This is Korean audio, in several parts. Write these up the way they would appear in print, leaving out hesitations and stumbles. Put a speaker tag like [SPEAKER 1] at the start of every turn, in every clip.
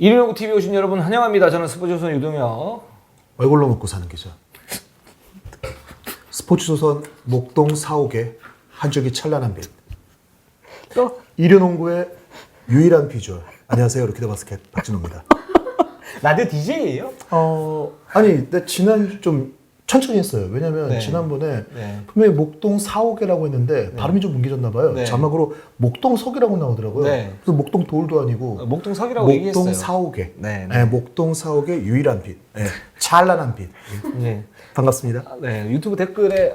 [SPEAKER 1] 이륜야구 TV 오신 여러분 환영합니다. 저는 스포츠조선 유동혁.
[SPEAKER 2] 얼굴로 먹고 사는 기자. 스포츠조선 목동 4옥의 한 줄기 찬란한 빛. 이륜농구의 유일한 비주얼. 안녕하세요. 루키더 바스켓 박진호입니다.
[SPEAKER 1] 라디오 DJ예요?
[SPEAKER 2] 아니, 근데 지난 좀 천천히 했어요. 왜냐면
[SPEAKER 1] 네.
[SPEAKER 2] 지난번에
[SPEAKER 1] 네.
[SPEAKER 2] 분명히 목동 4옥이라고 했는데 발음이 좀 뭉개졌나 봐요.
[SPEAKER 1] 네.
[SPEAKER 2] 자막으로 목동석이라고 나오더라고요.
[SPEAKER 1] 네.
[SPEAKER 2] 그래서 목동돌도 아니고
[SPEAKER 1] 목동석이라고 얘기했어요.
[SPEAKER 2] 목동 4옥의
[SPEAKER 1] 네, 네.
[SPEAKER 2] 네, 목동 4옥의 유일한 빛. 네, 찬란한 빛.
[SPEAKER 1] 네.
[SPEAKER 2] 반갑습니다.
[SPEAKER 1] 네, 유튜브 댓글에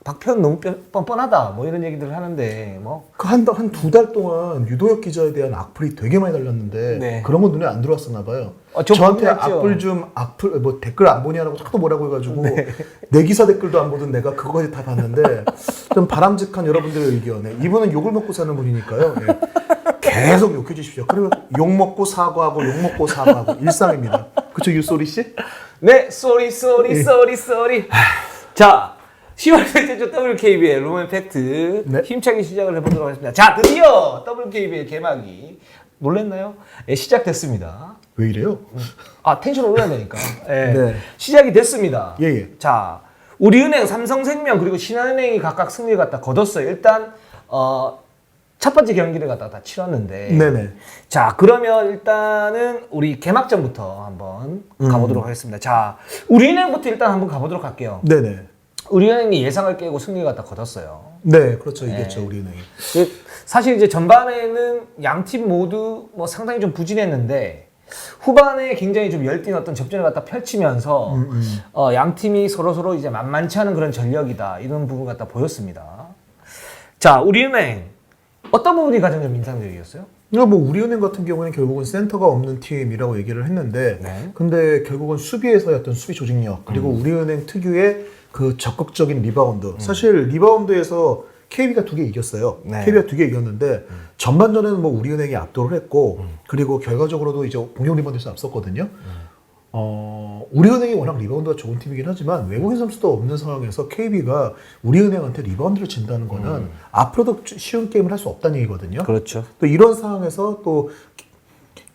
[SPEAKER 1] 박편 너무 뻔뻔하다 뭐 이런 얘기들 하는데 뭐
[SPEAKER 2] 한 두 달 동안 유도혁 기자에 대한 악플이 되게 많이 달렸는데
[SPEAKER 1] 네.
[SPEAKER 2] 그런 건 눈에 안 들어왔었나 봐요.
[SPEAKER 1] 저
[SPEAKER 2] 저한테
[SPEAKER 1] 궁금했죠.
[SPEAKER 2] 악플 뭐 댓글 안 보냐라고 자꾸 뭐라고 해가지고 내 기사 댓글도 안 보던 내가 그거까지 다 봤는데 좀 바람직한 여러분들의 의견에 이분은 욕을 먹고 사는 분이니까요. 예. 계속 욕해 주십시오. 그러면 욕 먹고 사과하고 욕 먹고 사과하고 일상입니다. 그쵸 유소리 씨?
[SPEAKER 1] 네, 쏘리. 자, 10월 셋째 주 WKBL 롬앤 팩트
[SPEAKER 2] 네.
[SPEAKER 1] 힘차게 시작을 해보도록 하겠습니다. 자, 드디어 WKBL 개막이 놀랬나요? 예, 시작됐습니다.
[SPEAKER 2] 왜 이래요?
[SPEAKER 1] 텐션 올려야 되니까. 예.
[SPEAKER 2] 네.
[SPEAKER 1] 시작이 됐습니다.
[SPEAKER 2] 예.
[SPEAKER 1] 자, 우리은행, 삼성생명 그리고 신한은행이 각각 승리를 갖다 거뒀어요. 일단 첫 번째 경기를 갖다가 다 치렀는데.
[SPEAKER 2] 네네.
[SPEAKER 1] 자, 그러면 일단은 우리 개막전부터 한번 가보도록 하겠습니다. 자, 우리은행부터 일단 한번 가보도록 할게요.
[SPEAKER 2] 네네.
[SPEAKER 1] 우리은행이 예상을 깨고 승리를 갖다 거뒀어요.
[SPEAKER 2] 네, 그렇죠. 이겼죠 우리은행이.
[SPEAKER 1] 사실 이제 전반에는 양 팀 모두 뭐 상당히 좀 부진했는데 후반에 굉장히 좀 열띤 어떤 접전을 갖다 펼치면서 양 팀이 서로 이제 만만치 않은 그런 전력이다 이런 부분 갖다 보였습니다. 자, 우리은행 어떤 부분이 가장 좀 인상적이었어요?
[SPEAKER 2] 뭐 우리은행 같은 경우에는 결국은 센터가 없는 팀이라고 얘기를 했는데
[SPEAKER 1] 네.
[SPEAKER 2] 근데 결국은 수비에서의 어떤 수비 조직력 그리고 우리은행 특유의 그 적극적인 리바운드 사실 리바운드에서 KB가 2개 이겼어요.
[SPEAKER 1] 네.
[SPEAKER 2] KB가 2개 이겼는데 전반전에는 뭐 우리은행이 압도를 했고 그리고 결과적으로도 이제 공격 리바운드에서 앞섰거든요. 우리은행이 워낙 리바운드가 좋은 팀이긴 하지만 외국인 선수도 없는 상황에서 KB가 우리은행한테 리바운드를 진다는 거는 앞으로도 쉬운 게임을 할 수 없다는 얘기거든요.
[SPEAKER 1] 그렇죠.
[SPEAKER 2] 또 이런 상황에서 또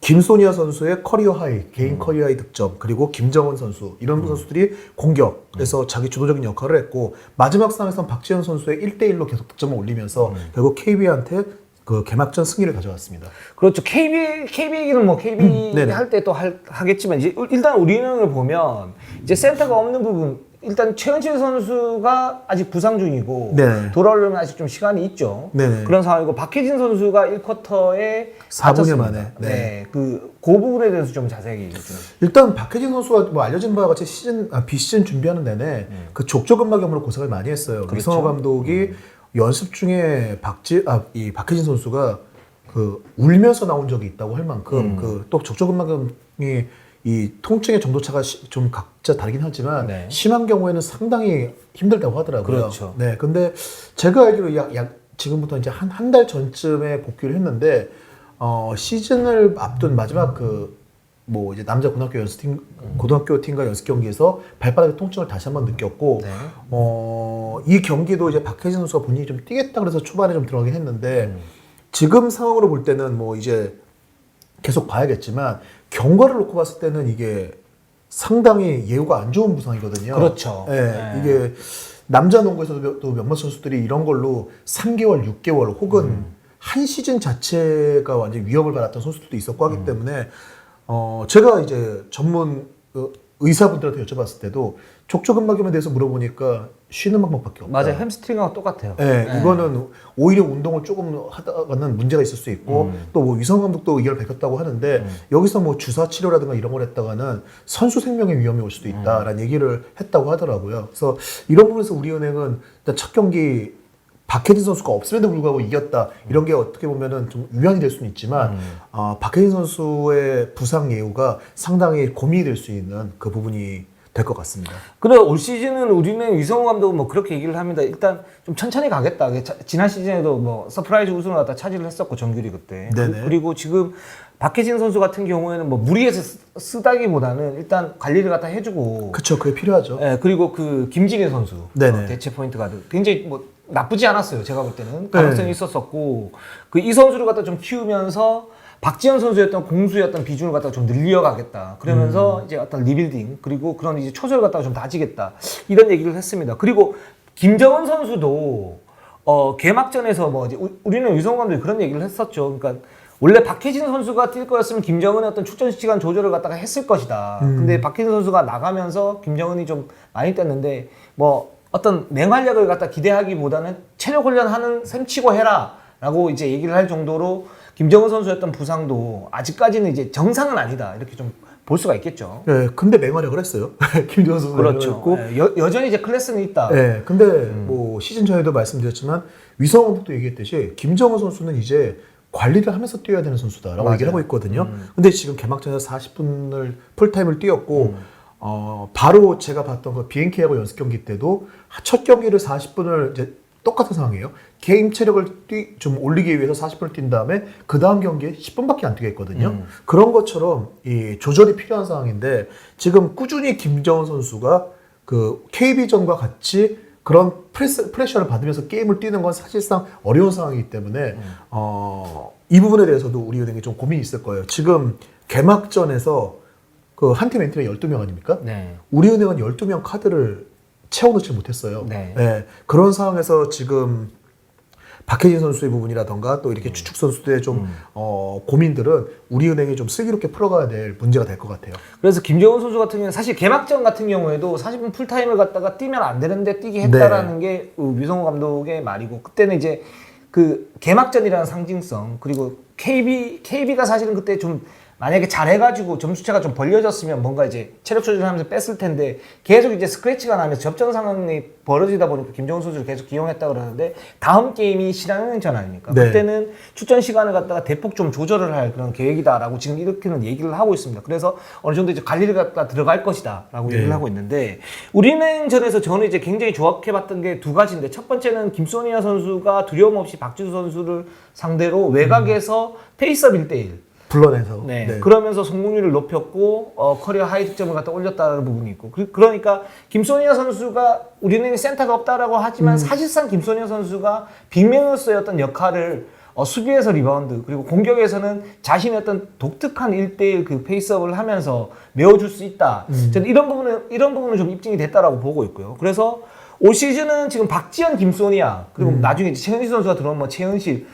[SPEAKER 2] 김소니아 선수의 커리어 하이, 개인 커리어 하이 득점, 그리고 김정은 선수 이런 선수들이 공격에서 자기 주도적인 역할을 했고 마지막 상황에서는 박지현 선수의 1대1로 계속 득점을 올리면서 결국 KB한테 그 개막전 승리를 가져왔습니다.
[SPEAKER 1] 그렇죠. KB 얘기는 뭐 KB
[SPEAKER 2] 네네.
[SPEAKER 1] 할 때 또 하겠지만 이제 일단 우리은행을 보면 이제 센터가 없는 부분 일단 최은실 선수가 아직 부상 중이고
[SPEAKER 2] 네.
[SPEAKER 1] 돌아오려면 아직 좀 시간이 있죠.
[SPEAKER 2] 네네.
[SPEAKER 1] 그런 상황이고 박혜진 선수가 1쿼터에
[SPEAKER 2] 4분여 만에.
[SPEAKER 1] 네. 그 부분에 대해서 좀 자세히 좀.
[SPEAKER 2] 일단 박혜진 선수가 뭐 알려진 바와 같이 비시즌 준비하는 내내 그 족저근막염으로 고생을 많이 했어요.
[SPEAKER 1] 그렇죠.
[SPEAKER 2] 이성호 감독이 연습 중에 이 박혜진 선수가 그 울면서 나온 적이 있다고 할 만큼 그 또 족저근막염이 이 통증의 정도차가 좀 각자 다르긴 하지만
[SPEAKER 1] 네.
[SPEAKER 2] 심한 경우에는 상당히 힘들다고 하더라고요.
[SPEAKER 1] 그렇죠.
[SPEAKER 2] 네, 근데 제가 알기로 약 지금부터 이제 한 달 전쯤에 복귀를 했는데 시즌을 앞둔 마지막 뭐 이제 남자 고등학교 팀과 연습 경기에서 발바닥의 통증을 다시 한번 느꼈고
[SPEAKER 1] 네.
[SPEAKER 2] 이 경기도 이제 박혜진 선수가 본인이 좀 뛰겠다 그래서 초반에 좀 들어가긴 했는데 지금 상황으로 볼 때는 뭐 이제 계속 봐야겠지만 경과를 놓고 봤을 때는 이게 상당히 예후가 안 좋은 부상이거든요.
[SPEAKER 1] 그렇죠.
[SPEAKER 2] 네,
[SPEAKER 1] 네.
[SPEAKER 2] 이게 남자 농구에서도 또 몇몇 선수들이 이런 걸로 3개월, 6개월 혹은 한 시즌 자체가 완전 위협을 받았던 선수들도 있었고 하기 때문에 제가 이제 전문 의사분들한테 여쭤봤을 때도 족저근막염에 대해서 물어보니까 쉬는 방법밖에 없다.
[SPEAKER 1] 맞아요. 햄스트링하고 똑같아요.
[SPEAKER 2] 네,
[SPEAKER 1] 네.
[SPEAKER 2] 이거는 오히려 운동을 조금 하다가는 문제가 있을 수 있고 또 뭐 위성 감독도 의견을 밝혔다고 하는데 여기서 뭐 주사 치료라든가 이런 걸 했다가는 선수 생명의 위험이 올 수도 있다라는 얘기를 했다고 하더라고요. 그래서 이런 부분에서 우리은행은 일단 첫 경기 박혜진 선수가 없음에도 불구하고 이겼다 이런 게 어떻게 보면은 좀 위안이 될 수는 있지만 박혜진 선수의 부상 예후가 상당히 고민이 될 수 있는 그 부분이 될 것 같습니다.
[SPEAKER 1] 그래 올 시즌은 우리는 이성호 감독은 뭐 그렇게 얘기를 합니다. 일단 좀 천천히 가겠다. 지난 시즌에도 뭐 서프라이즈 우승을 갖다 차지를 했었고 정규리그 때.
[SPEAKER 2] 네네.
[SPEAKER 1] 그리고 지금 박혜진 선수 같은 경우에는 뭐 무리해서 쓰다기보다는 일단 관리를 갖다 해주고.
[SPEAKER 2] 그렇죠, 그게 필요하죠.
[SPEAKER 1] 예, 그리고 그 김진애 선수
[SPEAKER 2] 네네.
[SPEAKER 1] 대체 포인트 가드 굉장히 뭐 나쁘지 않았어요. 제가 볼 때는 가능성이 있었었고 그 이 선수를 갖다 좀 키우면서 박지현 선수의 어떤 공수의 어떤 비중을 갖다가 좀 늘려가겠다. 그러면서 이제 어떤 리빌딩 그리고 그런 이제 초절을 갖다가 좀 다지겠다. 이런 얘기를 했습니다. 그리고 김정은 선수도 개막전에서 뭐 이제 우리는 유성 감독이 그런 얘기를 했었죠. 그러니까 원래 박혜진 선수가 뛸 거였으면 김정은의 어떤 출전 시간 조절을 갖다가 했을 것이다. 근데 박혜진 선수가 나가면서 김정은이 좀 많이 뛰었는데 뭐 어떤 맹활약을 갖다 기대하기보다는 체력 훈련하는 셈 치고 해라라고 이제 얘기를 할 정도로 김정은 선수의 어떤 부상도 아직까지는 이제 정상은 아니다. 이렇게 좀 볼 수가 있겠죠.
[SPEAKER 2] 네, 근데 맹활약을 했어요. 김정은 선수가
[SPEAKER 1] 그렇죠.
[SPEAKER 2] 했고,
[SPEAKER 1] 여전히 이제 클래스는 있다.
[SPEAKER 2] 네, 근데 뭐 시즌 전에도 말씀드렸지만 위성 감독도 얘기했듯이 김정은 선수는 이제 관리를 하면서 뛰어야 되는 선수다라고
[SPEAKER 1] 맞아요.
[SPEAKER 2] 얘기를 하고 있거든요. 근데 지금 개막전에서 40분을 풀타임을 뛰었고 바로 제가 봤던 그 BNK하고 연습 경기 때도 첫 경기를 40분을 이제 똑같은 상황이에요. 게임 체력을 좀 올리기 위해서 40분을 뛴 다음에 그 다음 경기에 10분밖에 안 뛰게 했거든요. 그런 것처럼 이 조절이 필요한 상황인데 지금 꾸준히 김정은 선수가 그 KB전과 같이 그런 프레셔를 받으면서 게임을 뛰는 건 사실상 어려운 상황이기 때문에 이 부분에 대해서도 우리은행이 좀 고민이 있을 거예요. 지금 개막전에서 그 한 팀 엔트리가 12명 아닙니까?
[SPEAKER 1] 네.
[SPEAKER 2] 우리은행은 12명 카드를 채워놓지 못했어요.
[SPEAKER 1] 네.
[SPEAKER 2] 네. 그런 상황에서 지금 박혜진 선수의 부분이라던가 또 이렇게 주축 선수들의 좀 고민들은 우리은행이 좀 슬기롭게 풀어가야 될 문제가 될 것 같아요.
[SPEAKER 1] 그래서 김정은 선수 같은 경우는 사실 개막전 같은 경우에도 40분 풀타임을 갖다가 뛰면 안 되는데 뛰게 했다라는 게 위성호 감독의 말이고 그때는 이제 그 개막전이라는 상징성 그리고 KB가 사실은 그때 좀 만약에 잘해가지고 점수차가 좀 벌려졌으면 뭔가 이제 체력 조절하면서 뺐을 텐데 계속 이제 스크래치가 나면서 접전 상황이 벌어지다 보니까 김정은 선수를 계속 기용했다 그러는데 다음 게임이 신한은행전 아닙니까?
[SPEAKER 2] 네.
[SPEAKER 1] 그때는 출전 시간을 갖다가 대폭 좀 조절을 할 그런 계획이다라고 지금 이렇게는 얘기를 하고 있습니다. 그래서 어느 정도 이제 관리를 갖다 들어갈 것이다라고
[SPEAKER 2] 네.
[SPEAKER 1] 얘기를 하고 있는데 우리은행전에서 저는 이제 굉장히 좋아해봤던 게 두 가지인데 첫 번째는 김소니아 선수가 두려움 없이 박지수 선수를 상대로 외곽에서 페이스업 1대1
[SPEAKER 2] 불러내서.
[SPEAKER 1] 네.
[SPEAKER 2] 네.
[SPEAKER 1] 그러면서 성공률을 높였고 커리어 하이 득점을 갖다 올렸다는 부분이 있고 그러니까 김소니아 선수가 우리는 센터가 없다라고 하지만 사실상 김소니아 선수가 빅맨으로서의 어떤 역할을 수비에서 리바운드 그리고 공격에서는 자신의 어떤 독특한 1대1 그 페이스업을 하면서 메워줄 수 있다. 저는 이런 부분은 좀 입증이 됐다라고 보고 있고요. 그래서 올 시즌은 지금 박지현, 김소니아 그리고 나중에 이제 최은실 선수가 들어오면 뭐 최은실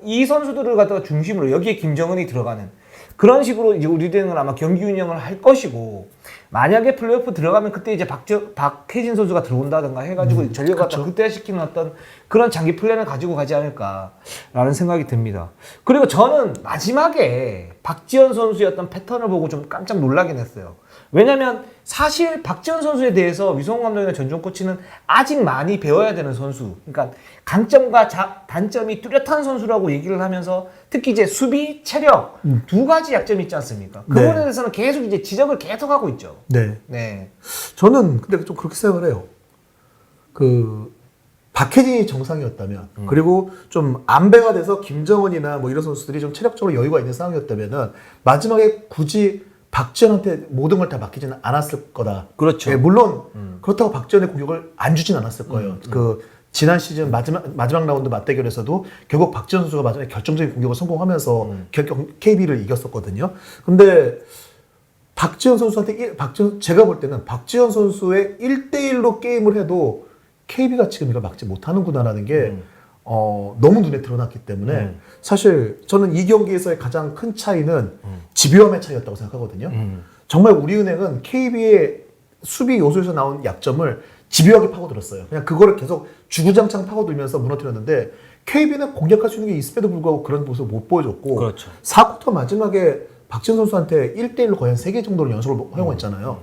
[SPEAKER 1] 이 선수들을 갖다가 중심으로 여기에 김정은이 들어가는 그런 식으로 이제 우리은행은 아마 경기 운영을 할 것이고 만약에 플레이오프 들어가면 그때 이제 박혜진 선수가 들어온다든가 해가지고 전력을 갖다 극대화시키는 어떤 그런 장기 플랜을 가지고 가지 않을까라는 생각이 듭니다. 그리고 저는 마지막에 박지현 선수의 어떤 패턴을 보고 좀 깜짝 놀라긴 했어요. 왜냐면 사실 박지현 선수에 대해서 위성호 감독이나 전종 코치는 아직 많이 배워야 되는 선수. 그러니까 강점과 단점이 뚜렷한 선수라고 얘기를 하면서 특히 이제 수비, 체력 두 가지 약점이 있지 않습니까? 그
[SPEAKER 2] 네.
[SPEAKER 1] 부분에 대해서는 계속 이제 지적을 계속 하고 있죠.
[SPEAKER 2] 네.
[SPEAKER 1] 네.
[SPEAKER 2] 저는 근데 좀 그렇게 생각을 해요. 그 박혜진이 정상이었다면 그리고 좀 안배가 돼서 김정은이나 뭐 이런 선수들이 좀 체력적으로 여유가 있는 상황이었다면은 마지막에 굳이 박지현한테 모든 걸 다 맡기지는 않았을 거다.
[SPEAKER 1] 그렇죠.
[SPEAKER 2] 예, 물론 그렇다고 박지현의 공격을 안 주진 않았을 거예요. 그 지난 시즌 마지막 라운드 맞대결에서도 결국 박지현 선수가 마지막에 결정적인 공격을 성공하면서 KB를 이겼었거든요. 근데 박지현 선수한테 제가 볼 때는 박지현 선수의 1대1로 게임을 해도 KB가 지금 이걸 막지 못하는구나라는 게 너무 눈에 드러났기 때문에 사실 저는 이 경기에서의 가장 큰 차이는 집요함의 차이였다고 생각하거든요. 정말 우리은행은 KB의 수비 요소에서 나온 약점을 집요하게 파고들었어요. 그냥 그거를 계속 주구장창 파고들면서 무너뜨렸는데 KB는 공략할 수 있는 게 있음에도 불구하고 그런 모습을 못 보여줬고
[SPEAKER 1] 그렇죠.
[SPEAKER 2] 4쿼터 마지막에 박지현 선수한테 1대1로 거의 한 3개 정도로 연속을 허용했잖아요.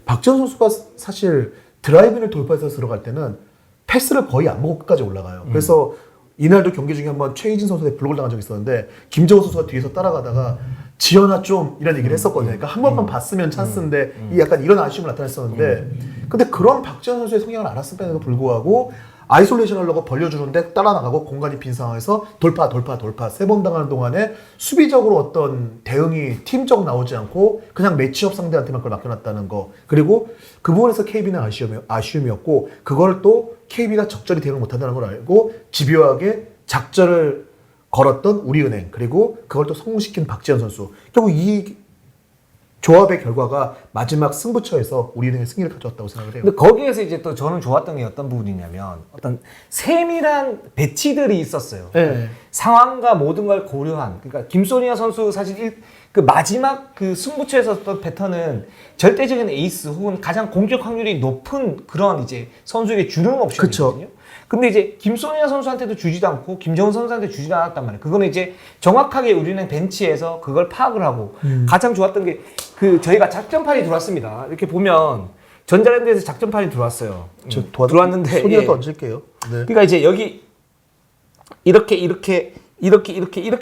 [SPEAKER 2] 박지현 선수가 사실 드라이브를 돌파해서 들어갈 때는 패스를 거의 안 먹고 끝까지 올라가요. 그래서 이날도 경기 중에 한번 최희진 선수한테 블록을 당한 적이 있었는데 김정은 선수가 뒤에서 따라가다가 지연아 좀 이런 얘기를 했었거든요. 그러니까 한 번만 봤으면 찬스인데 약간 이런 아쉬움을 나타냈었는데 근데 그런 박지현 선수의 성향을 알았음에도 불구하고 아이솔레이션 하려고 벌려주는데 따라 나가고 공간이 빈 상황에서 돌파 3번 당하는 동안에 수비적으로 어떤 대응이 팀적 나오지 않고 그냥 매치업 상대한테만 그걸 맡겨놨다는 거 그리고 그 부분에서 KB는 아쉬움이었고 그걸 또 KB가 적절히 대응을 못한다는 걸 알고 집요하게 작전을 걸었던 우리은행 그리고 그걸 또 성공시킨 박지현 선수. 결국 이 조합의 결과가 마지막 승부처에서 우리은행의 승리를 가져왔다고 생각을 해요.
[SPEAKER 1] 근데 거기에서 이제 또 저는 좋았던 게 어떤 부분이냐면 어떤 세밀한 배치들이 있었어요.
[SPEAKER 2] 네.
[SPEAKER 1] 상황과 모든 걸 고려한. 그러니까 김소니아 선수 사실 그 마지막 그 승부처에서 어떤 패턴은 절대적인 에이스 혹은 가장 공격 확률이 높은 그런 이제 선수에게 주는 옵션이거든요. 근데 이제 김소니아 선수한테도 주지도 않고 김정은 선수한테 주지도 않았단 말이에요. 그거는 이제 정확하게 우리는 벤치에서 그걸 파악을 하고 가장 좋았던 게 그 저희가 작전판이 들어왔습니다. 이렇게 보면 전자랜드에서 작전판이 들어왔어요. 들어왔는데
[SPEAKER 2] 소리라도 얹을게요. 네.
[SPEAKER 1] 그러니까 이제 여기 이렇게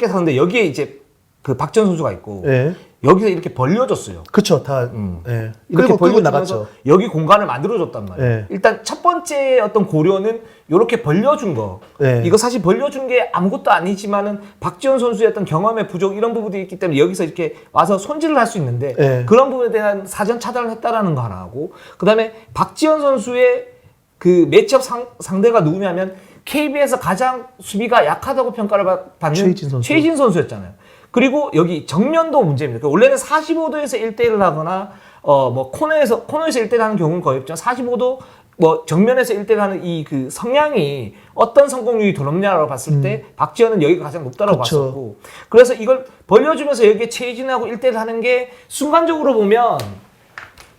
[SPEAKER 1] 사는데 여기에 이제 그 박지원 선수가 있고
[SPEAKER 2] 네.
[SPEAKER 1] 여기서 이렇게 벌려줬어요.
[SPEAKER 2] 그쵸, 다. 네.
[SPEAKER 1] 이렇게
[SPEAKER 2] 끌고
[SPEAKER 1] 벌려주면서
[SPEAKER 2] 나갔죠.
[SPEAKER 1] 여기 공간을 만들어줬단 말이에요.
[SPEAKER 2] 네.
[SPEAKER 1] 일단 첫 번째 어떤 고려는 이렇게 벌려준 거.
[SPEAKER 2] 네.
[SPEAKER 1] 이거 사실 벌려준 게 아무것도 아니지만은 박지원 선수의 어떤 경험의 부족 이런 부분들이 있기 때문에 여기서 이렇게 와서 손질을 할 수 있는데
[SPEAKER 2] 네.
[SPEAKER 1] 그런 부분에 대한 사전 차단을 했다라는 거 하나 하고 그다음에 박지원 선수의 그 매치업 상대가 누구냐면 KB에서 가장 수비가 약하다고 평가를 받는 최희진 선수였잖아요. 그리고 여기 정면도 문제입니다. 그러니까 원래는 45도에서 1대1을 하거나 뭐 코너에서 1대1 하는 경우는 거의 없죠. 45도 뭐 정면에서 1대1 하는 이 그 성향이 어떤 성공률이 더 높냐라고 봤을 때 박지현은 여기가 가장 높다라고
[SPEAKER 2] 그쵸.
[SPEAKER 1] 봤었고 그래서 이걸 벌려주면서 여기에 최희진하고 1대1 하는 게 순간적으로 보면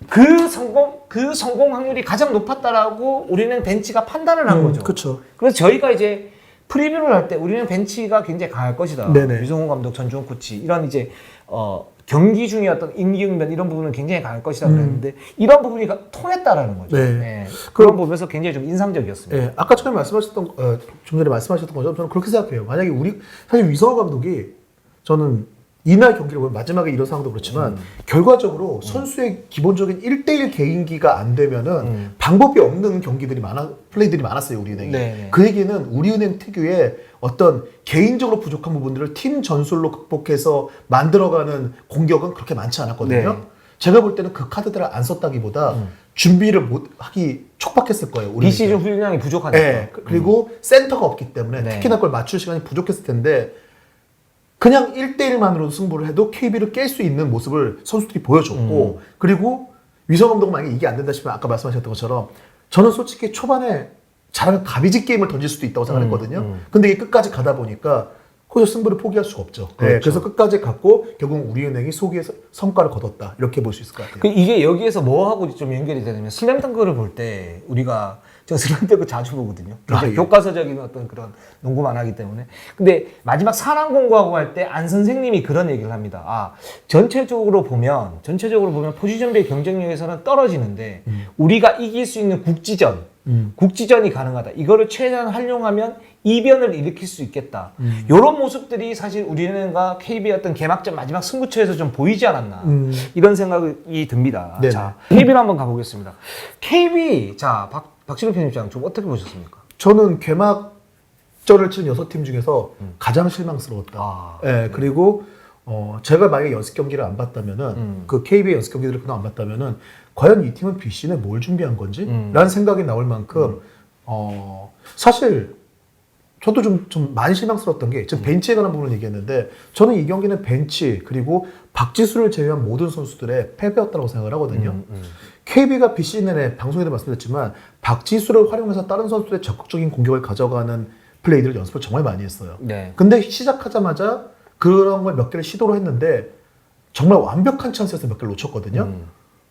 [SPEAKER 1] 그 성공 확률이 가장 높았다라고 우리는 벤치가 판단을 한 거죠.
[SPEAKER 2] 그쵸.
[SPEAKER 1] 그래서 저희가 이제 프리뷰를 할 때 우리는 벤치가 굉장히 강할 것이다.
[SPEAKER 2] 네네.
[SPEAKER 1] 유성훈 감독, 전주훈 코치 이런 이제 경기 중에 어떤 임기응변 이런 부분은 굉장히 강할 것이다 그랬는데 이런 부분이 통했다라는 거죠.
[SPEAKER 2] 네.
[SPEAKER 1] 네. 그런 부분에서 굉장히 좀 인상적이었습니다.
[SPEAKER 2] 예, 아까 좀 전에 말씀하셨던 것처럼 저는 그렇게 생각해요. 만약에 사실 위성호 감독이 저는 이날 경기를 보면 마지막에 이런 상황도 그렇지만 결과적으로 선수의 기본적인 1대1 개인기가 안 되면은 방법이 없는 플레이들이 많았어요, 우리은행이.
[SPEAKER 1] 네네.
[SPEAKER 2] 그 얘기는 우리은행 특유의 어떤 개인적으로 부족한 부분들을 팀 전술로 극복해서 만들어가는 공격은 그렇게 많지 않았거든요.
[SPEAKER 1] 네.
[SPEAKER 2] 제가 볼 때는 그 카드들을 안 썼다기보다 준비를 못 하기 촉박했을 거예요. 우리
[SPEAKER 1] 비시즌 훈련량이 부족하니까.
[SPEAKER 2] 네. 그리고 센터가 없기 때문에
[SPEAKER 1] 네.
[SPEAKER 2] 특히나 그걸 맞출 시간이 부족했을 텐데 그냥 1대1만으로 승부를 해도 KB를 깰 수 있는 모습을 선수들이 보여줬고 그리고 위성 감독은 만약에 이게 안 된다 싶으면 아까 말씀하셨던 것처럼 저는 솔직히 초반에 잘하면 가비지 게임을 던질 수도 있다고 생각했거든요. 근데 이게 끝까지 가다 보니까 거기서 승부를 포기할 수가 없죠.
[SPEAKER 1] 그렇죠.
[SPEAKER 2] 네, 그래서 끝까지 갔고 결국 우리은행이 소기에서 성과를 거뒀다. 이렇게 볼 수 있을 것 같아요.
[SPEAKER 1] 이게 여기에서 뭐하고 좀 연결이 되냐면 슬램덩크를 볼 때 우리가 저 슬램덩크 자주 보거든요.
[SPEAKER 2] 아, 예.
[SPEAKER 1] 교과서적인 어떤 그런 농구만 하기 때문에. 근데 마지막 사랑공고하고 할 때 안 선생님이 그런 얘기를 합니다. 아, 전체적으로 보면 포지션별 경쟁력에서는 떨어지는데 우리가 이길 수 있는 국지전이 가능하다. 이거를 최대한 활용하면 이변을 일으킬 수 있겠다. 이런 모습들이 사실 우리는과 KB의 어떤 개막전 마지막 승부처에서 좀 보이지 않았나. 이런 생각이 듭니다.
[SPEAKER 2] 네네.
[SPEAKER 1] 자, KB로 한번 가보겠습니다. KB, 자, 박신호 편집장 좀 어떻게 보셨습니까?
[SPEAKER 2] 저는 개막전을 치른 6팀 중에서 가장 실망스러웠다.
[SPEAKER 1] 아,
[SPEAKER 2] 네, 그리고 제가 만약에 연습 경기를 안 봤다면은 그 KB의 연습 경기들을 그냥 안 봤다면은 과연 이 팀은 BCN에 뭘 준비한 건지? 라는 생각이 나올 만큼 사실 저도 좀 많이 실망스러웠던 게 지금 벤치에 관한 부분을 얘기했는데 저는 이 경기는 벤치 그리고 박지수를 제외한 모든 선수들의 패배였다고 생각을 하거든요. KB가 BCN에 방송에도 말씀드렸지만 박지수를 활용해서 다른 선수들의 적극적인 공격을 가져가는 플레이들을 연습을 정말 많이 했어요.
[SPEAKER 1] 네.
[SPEAKER 2] 근데 시작하자마자 그런 걸 몇 개를 시도를 했는데 정말 완벽한 찬스에서 몇 개를 놓쳤거든요.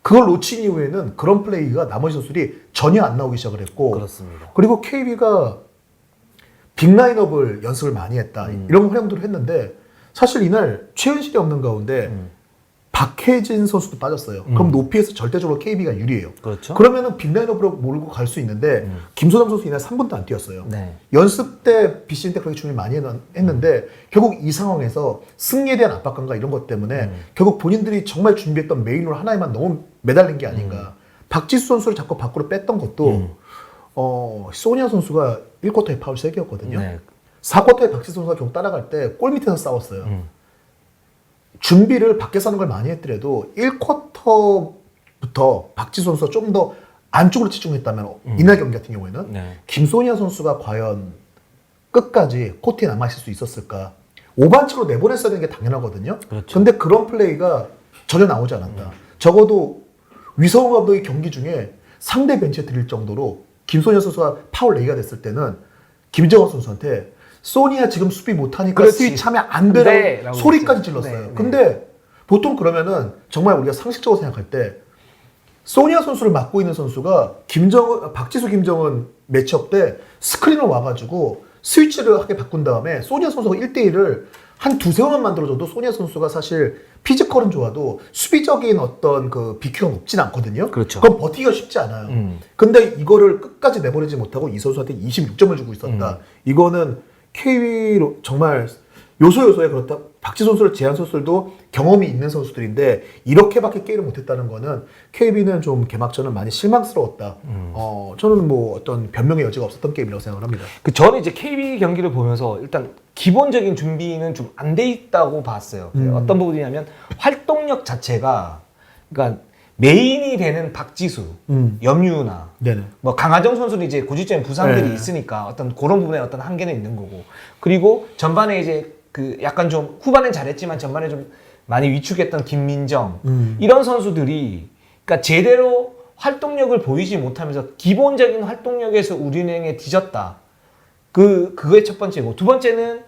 [SPEAKER 2] 그걸 놓친 이후에는 그런 플레이가 나머지 선수들이 전혀 안 나오기 시작을 했고
[SPEAKER 1] 그렇습니다.
[SPEAKER 2] 그리고 KB가 빅라인업을 연습을 많이 했다. 이런 활용들을 했는데 사실 이날 최은실이 없는 가운데 박혜진 선수도 빠졌어요. 그럼 높이에서 절대적으로 KB가 유리해요.
[SPEAKER 1] 그렇죠.
[SPEAKER 2] 그러면은 빅라인업으로 몰고 갈 수 있는데 김소담 선수 이날 3분도 안 뛰었어요.
[SPEAKER 1] 네.
[SPEAKER 2] 연습 때 BCN 때 그렇게 준비 많이 했는데 결국 이 상황에서 승리에 대한 압박감과 이런 것 때문에 결국 본인들이 정말 준비했던 메인으로 하나에만 너무 매달린 게 아닌가. 박지수 선수를 자꾸 밖으로 뺐던 것도 소니아 선수가 1쿼터에 파울 3개였거든요.
[SPEAKER 1] 네.
[SPEAKER 2] 4쿼터에 박지수 선수가 결국 따라갈 때 골 밑에서 싸웠어요. 준비를 밖에서 하는 걸 많이 했더라도 1쿼터부터 박지수 선수가 좀 더 안쪽으로 집중했다면 이날 경기 같은 경우에는
[SPEAKER 1] 네.
[SPEAKER 2] 김소니아 선수가 과연 끝까지 코트에 남아있을 수 있었을까? 5반칙으로 내보냈어야 되는 게 당연하거든요.
[SPEAKER 1] 그렇죠.
[SPEAKER 2] 근데 그런 플레이가 전혀 나오지 않았다. 적어도 위성호 감독의 경기 중에 상대 벤치에 들릴 정도로 김소년 선수가 파울 내기가 됐을 때는 김정원 선수한테 소니야 지금 수비 못하니까
[SPEAKER 1] 그렇지.
[SPEAKER 2] 스위치하면 안 되라고 소리까지 질렀어요.
[SPEAKER 1] 네, 네.
[SPEAKER 2] 근데 보통 그러면은 정말 우리가 상식적으로 생각할 때 소니아 선수를 맡고 있는 선수가 박지수 김정은 매치업 때 스크린을 와가지고 스위치를 하게 바꾼 다음에 소니아 선수가 1대1을 한 두세 번만 만들어줘도 소니아 선수가 사실 피지컬은 좋아도 수비적인 어떤 그 BQ가 높진 않거든요.
[SPEAKER 1] 그렇죠.
[SPEAKER 2] 그건 버티기가 쉽지 않아요. 근데 이거를 끝까지 내버리지 못하고 이 선수한테 26점을 주고 있었다. 이거는 KB로 정말 요소요소에 그렇다. 박지수 선수를 제한 선수들도 경험이 있는 선수들인데 이렇게밖에 게임을 못했다는 거는 KB는 좀 개막전은 많이 실망스러웠다. 저는 뭐 어떤 변명의 여지가 없었던 게임이라고 생각을 합니다.
[SPEAKER 1] 저는 이제 KB 경기를 보면서 일단 기본적인 준비는 좀 안 돼 있다고 봤어요. 어떤 부분이냐면 활동력 자체가 그러니까 메인이 되는 박지수, 염유나
[SPEAKER 2] 네네.
[SPEAKER 1] 뭐 강하정 선수는 이제 고질적인 부상들이
[SPEAKER 2] 네.
[SPEAKER 1] 있으니까 어떤 그런 부분에 어떤 한계는 있는 거고 그리고 전반에 이제 그 약간 좀 후반엔 잘했지만 전반에 좀 많이 위축했던 김민정 이런 선수들이 그러니까 제대로 활동력을 보이지 못하면서 기본적인 활동력에서 우리은행에 뒤졌다. 그게 첫 번째고 두 번째는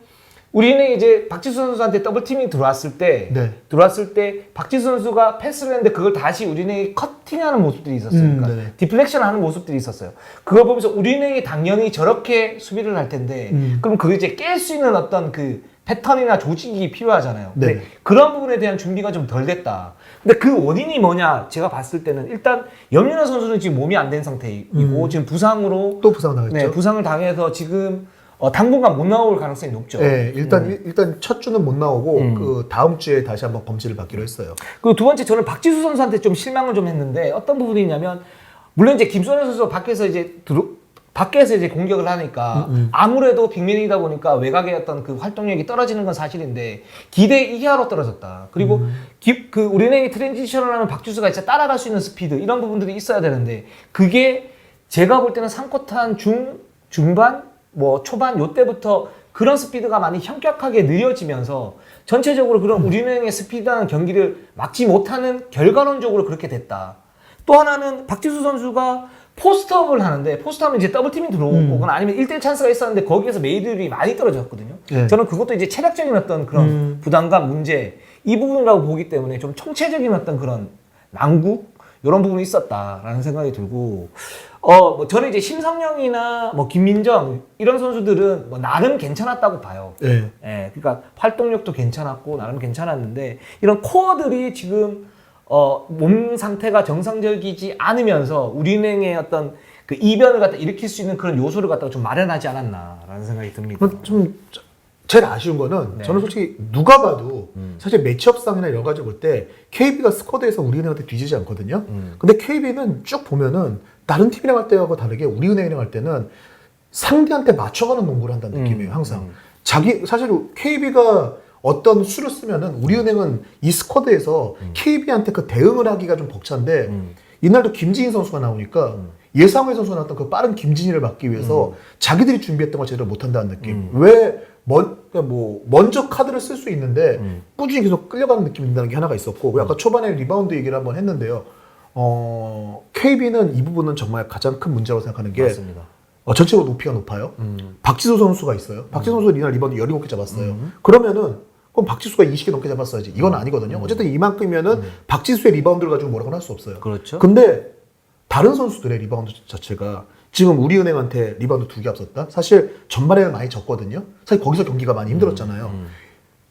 [SPEAKER 1] 우리은행이 이제 박지수 선수한테 더블팀이 들어왔을 때 박지수 선수가 패스를 했는데 그걸 다시 우리은행이 커팅하는 모습들이 있었어요. 그러니까 디플렉션 하는 모습들이 있었어요. 그걸 보면서 우리은행이 당연히 저렇게 수비를 할 텐데 그럼 그걸 이제 깰 수 있는 어떤 그 패턴이나 조직이 필요하잖아요. 근데 그런 부분에 대한 준비가 좀 덜 됐다. 근데 그 원인이 뭐냐? 제가 봤을 때는 일단 염윤아 선수는 지금 몸이 안 된 상태이고 지금 부상으로
[SPEAKER 2] 또 부상 당했죠.
[SPEAKER 1] 네, 부상을 당해서 지금 당분간 못 나올 가능성이 높죠.
[SPEAKER 2] 네, 일단 첫 주는 못 나오고 그 다음 주에 다시 한번 검진을 받기로 했어요.
[SPEAKER 1] 그리고 두 번째 저는 박지수 선수한테 좀 실망을 좀 했는데 어떤 부분이냐면 물론 이제 김소년 선수가 밖에서 이제 공격을 하니까 아무래도 빅맨이다 보니까 외곽의 어떤 그 활동력이 떨어지는 건 사실인데 기대 이하로 떨어졌다. 그리고 그 우리은행이 트랜지션을 하면 박지수가 진짜 따라갈 수 있는 스피드 이런 부분들이 있어야 되는데 그게 제가 볼 때는 3쿼터 한 중반 뭐 초반 요때부터 그런 스피드가 많이 현격하게 느려지면서 전체적으로 그런 우리은행의 스피드한 경기를 막지 못하는 결과론적으로 그렇게 됐다. 또 하나는 박지수 선수가 포스트업을 하는데 포스트하면 이제 더블팀이 들어오거나 아니면 1대1 찬스가 있었는데 거기에서 메이드율이 많이 떨어졌거든요.
[SPEAKER 2] 네.
[SPEAKER 1] 저는 그것도 이제 체력적인 어떤 그런 부담감 문제 이 부분이라고 보기 때문에 좀 총체적인 어떤 그런 난국 이런 부분이 있었다라는 생각이 들고 뭐 저는 이제 심성영이나 뭐 김민정 이런 선수들은 뭐 나름 괜찮았다고 봐요.
[SPEAKER 2] 네.
[SPEAKER 1] 예, 그러니까 활동력도 괜찮았고 나름 괜찮았는데 이런 코어들이 지금 몸 상태가 정상적이지 않으면서 우리은행의 어떤 그 이변을 갖다 일으킬 수 있는 그런 요소를 갖다가 좀 마련하지 않았나라는 생각이 듭니다.
[SPEAKER 2] 좀 제일 아쉬운 거는
[SPEAKER 1] 네.
[SPEAKER 2] 저는 솔직히 누가 봐도 사실 매치업상이나 이런 가지고 볼 때 KB가 스쿼드에서 우리은행한테 뒤지지 않거든요. 근데 KB는 쭉 보면은 다른 팀이랑 할 때하고 다르게 우리은행이랑 할 때는 상대한테 맞춰가는 농구를 한다는 느낌이에요. 항상 사실 KB가 어떤 수를 쓰면은 우리은행은 이 스쿼드에서 KB한테 그 대응을 하기가 좀 벅찬데 이날도 김진희 선수가 나오니까 예상외 선수가 나왔던 그 빠른 김진희를 막기 위해서 자기들이 준비했던 걸 제대로 못한다는 느낌. 먼저 카드를 쓸 수 있는데 꾸준히 계속 끌려가는 느낌이 든다는 게 하나가 있었고 아까 초반에 리바운드 얘기를 한번 했는데요. KB는 이 부분은 정말 가장 큰 문제라고 생각하는 게
[SPEAKER 1] 맞습니다.
[SPEAKER 2] 전체적으로 높이가 높아요. 박지수 선수가 있어요. 박지수 선수가 이날 리바운드 17개 잡았어요. 그러면은 그럼 박지수가 20개 넘게 잡았어야지. 이건 아니거든요. 어쨌든 이만큼이면은 박지수의 리바운드를 가지고 뭐라고 할 수 없어요.
[SPEAKER 1] 그렇죠.
[SPEAKER 2] 근데 다른 선수들의 리바운드 자체가 지금 우리은행한테 리바운드 2개 앞섰다? 사실 전반에는 많이 졌거든요. 사실 거기서 경기가 많이 힘들었잖아요.